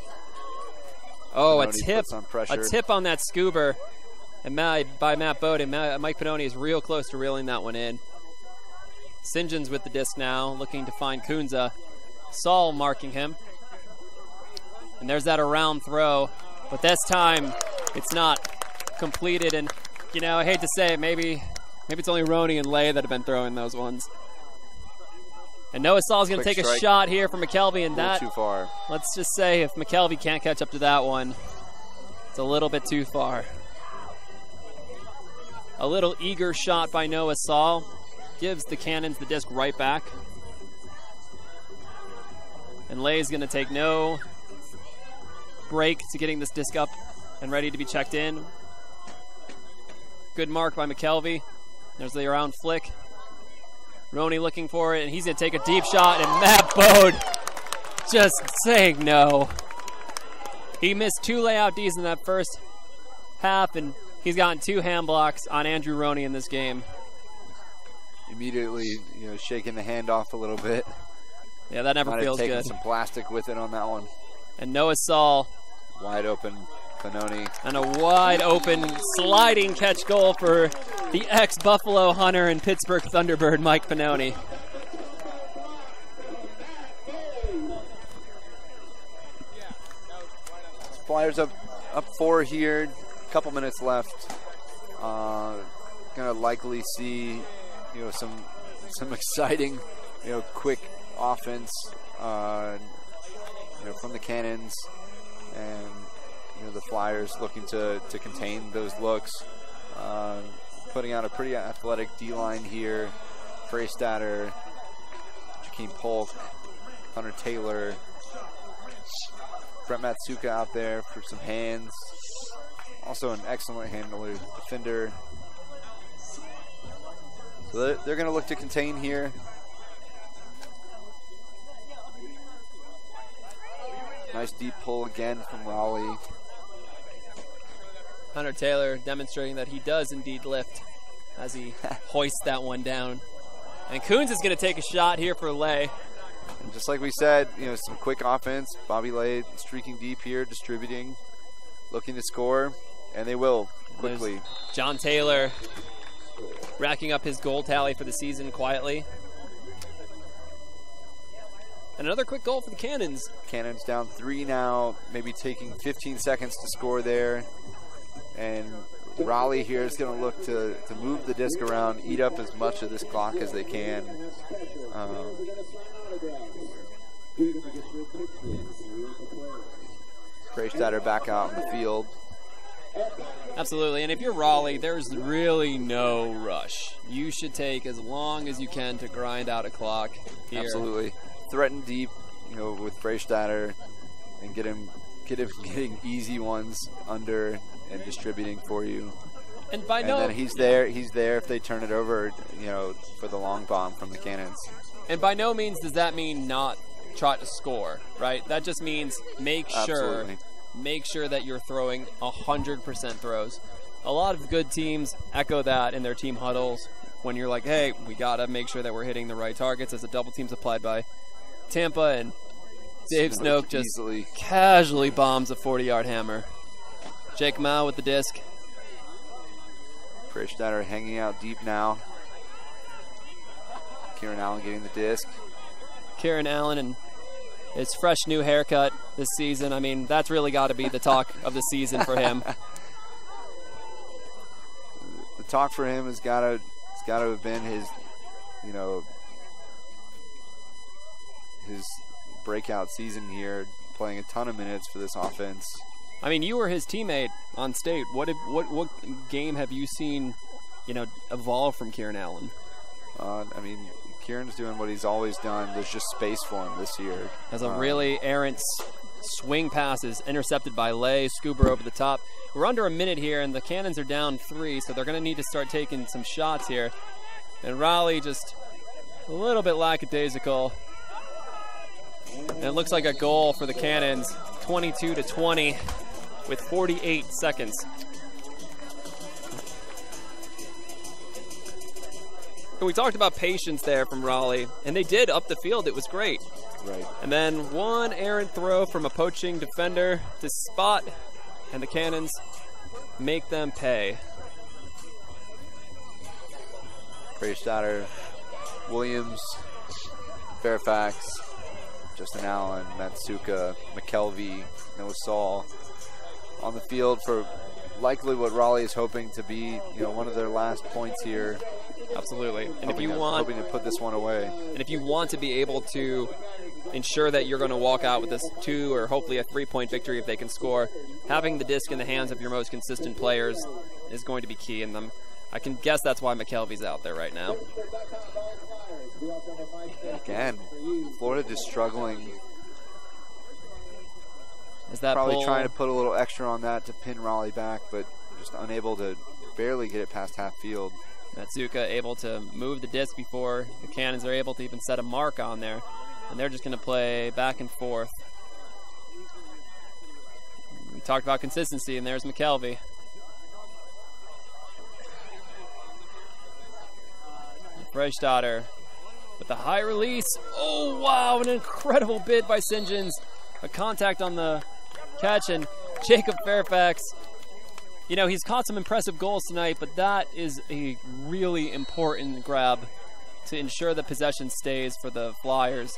Oh, Pinoni a tip on that scuba, and by Matt Bowden. Mike Pinoni is real close to reeling that one in. St. John's with the disc now, looking to find Kunza. Saul marking him. And there's that around throw, but this time it's not completed. And, you know, I hate to say it, maybe it's only Roney and Lay that have been throwing those ones. And Noah Saul's going to take a shot here from McKelvey, and that, too far. Let's just say if McKelvey can't catch up to that one, it's a little bit too far. A little eager shot by Noah Saul gives the Cannons the disc right back. And Lay's going to take no break to getting this disc up and ready to be checked in. Good mark by McKelvey. There's the around flick. Roney looking for it, and he's going to take a deep shot, and Matt Bode just saying no. He missed 2 layout Ds in that first half, and he's gotten 2 hand blocks on Andrew Roney in this game. Immediately, you know, shaking the hand off a little bit. Yeah, that never feels good. Taking some plastic with it on that one. And Noah Saul. Wide open, Pinoni. And a wide open sliding catch goal for the ex-Buffalo Hunter and Pittsburgh Thunderbird, Mike Pinoni. Flyers up 4 here. Couple minutes left. Gonna likely see, you know, some exciting, you know, quick offense, you know, from the Cannons, and you know the Flyers looking to contain those looks, putting out a pretty athletic D-line here. Freystatter, Jakeem Polk, Hunter Taylor, Brett Matsuka out there for some hands. Also an excellent handler, defender. So they're going to look to contain here. Nice deep pull again from Raleigh. Hunter Taylor demonstrating that he does indeed lift as he hoists that one down. And Coons is going to take a shot here for Lay. And just like we said, you know, some quick offense. Bobby Lay streaking deep here, distributing, looking to score, and they will quickly. There's John Taylor racking up his goal tally for the season quietly. And another quick goal for the Cannons. Cannons down 3 now, maybe taking 15 seconds to score there. And Raleigh here is going to look to move the disc around, eat up as much of this clock as they can. Freistatter back out in the field. Absolutely, and if you're Raleigh, there's really no rush. You should take as long as you can to grind out a clock here. Absolutely. Threaten deep, with Freistatter and get him getting easy ones under and distributing for you. And then he's there if they turn it over, for the long bomb from the Cannons. And by no means does that mean not try to score, right? That just means make sure that you're throwing 100% throws. A lot of good teams echo that in their team huddles when you're like, hey, we got to make sure that we're hitting the right targets, as a double team's applied by Tampa, and Dave Snoke just casually bombs a 40-yard hammer. Jake Mao with the disc. Freistatter hanging out deep now. Kieran Allen getting the disc. Kieran Allen and his fresh new haircut this season. I mean, that's really got to be the talk of the season for him. The talk for him has got to have been his breakout season here, playing a ton of minutes for this offense. I mean, you were his teammate on state. What game have you seen, evolve from Kieran Allen? Kieran's doing what he's always done. There's just space for him this year. As a really errant swing pass is intercepted by Lay, Scuba over the top. We're under a minute here, and the Cannons are down 3, so they're going to need to start taking some shots here. And Raleigh just a little bit lackadaisical. And it looks like a goal for the Cannons, 22-20 with 48 seconds. We talked about patience there from Raleigh, and they did up the field. It was great. Right. And then one errant throw from a poaching defender to spot, and the Cannons make them pay. Freistatter, Williams, Fairfax, Justin Allen, Matsuka, McKelvey, Noah Saul on the field for likely what Raleigh is hoping to be, one of their last points here. Absolutely. And hoping to put this one away. And if you want to be able to ensure that you're going to walk out with this 2 or hopefully a 3-point victory if they can score, having the disc in the hands of your most consistent players is going to be key in them. I can guess that's why McKelvey's out there right now. Again, Florida just struggling. Is that probably trying to put a little extra on that to pin Raleigh back, but just unable to barely get it past half field. Matsuka able to move the disc before the Cannons are able to even set a mark on there. And they're just going to play back and forth. We talked about consistency, and there's McKelvey. Freistatter with the high release. Oh, wow, an incredible bid by St. John's. A contact on the catch, and Jacob Fairfax, he's caught some impressive goals tonight, but that is a really important grab to ensure that possession stays for the Flyers,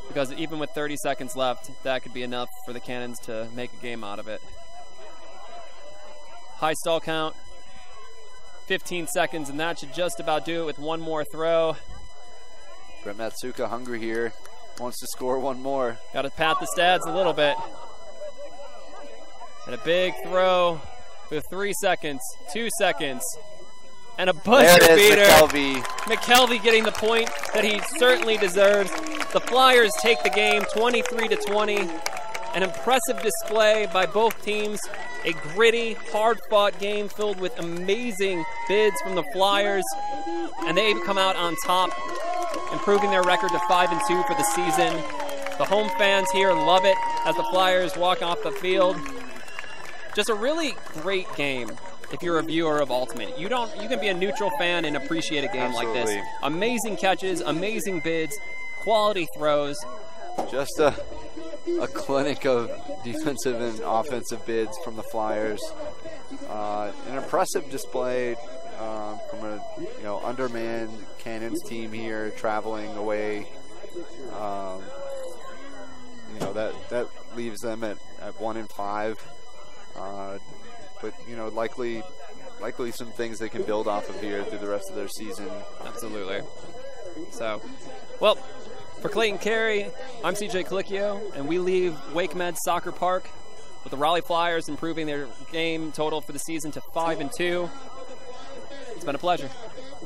because even with 30 seconds left, that could be enough for the Cannons to make a game out of it. High stall count, 15 seconds, and that should just about do it with one more throw. Brett Matsuka hungry here, wants to score one more. Got to pat the stats a little bit. And a big throw with 3 seconds, 2 seconds, and a buzzer beater. McKelvey getting the point that he certainly deserves. The Flyers take the game 23-20. An impressive display by both teams. A gritty, hard-fought game filled with amazing bids from the Flyers. And they come out on top, improving their record to 5-2 for the season. The home fans here love it as the Flyers walk off the field. Just a really great game if you're a viewer of Ultimate. You can be a neutral fan and appreciate a game like this. Amazing catches, amazing bids, quality throws. Just a clinic of defensive and offensive bids from the Flyers. An impressive display from a undermanned Cannons team here traveling away. that leaves them at 1-5. But likely some things they can build off of here through the rest of their season. Absolutely. So, well, for Clayton Carey, I'm CJ Colicchio, and we leave Wake Med Soccer Park with the Raleigh Flyers improving their game total for the season to 5-2. It's been a pleasure.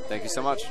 Thank you so much.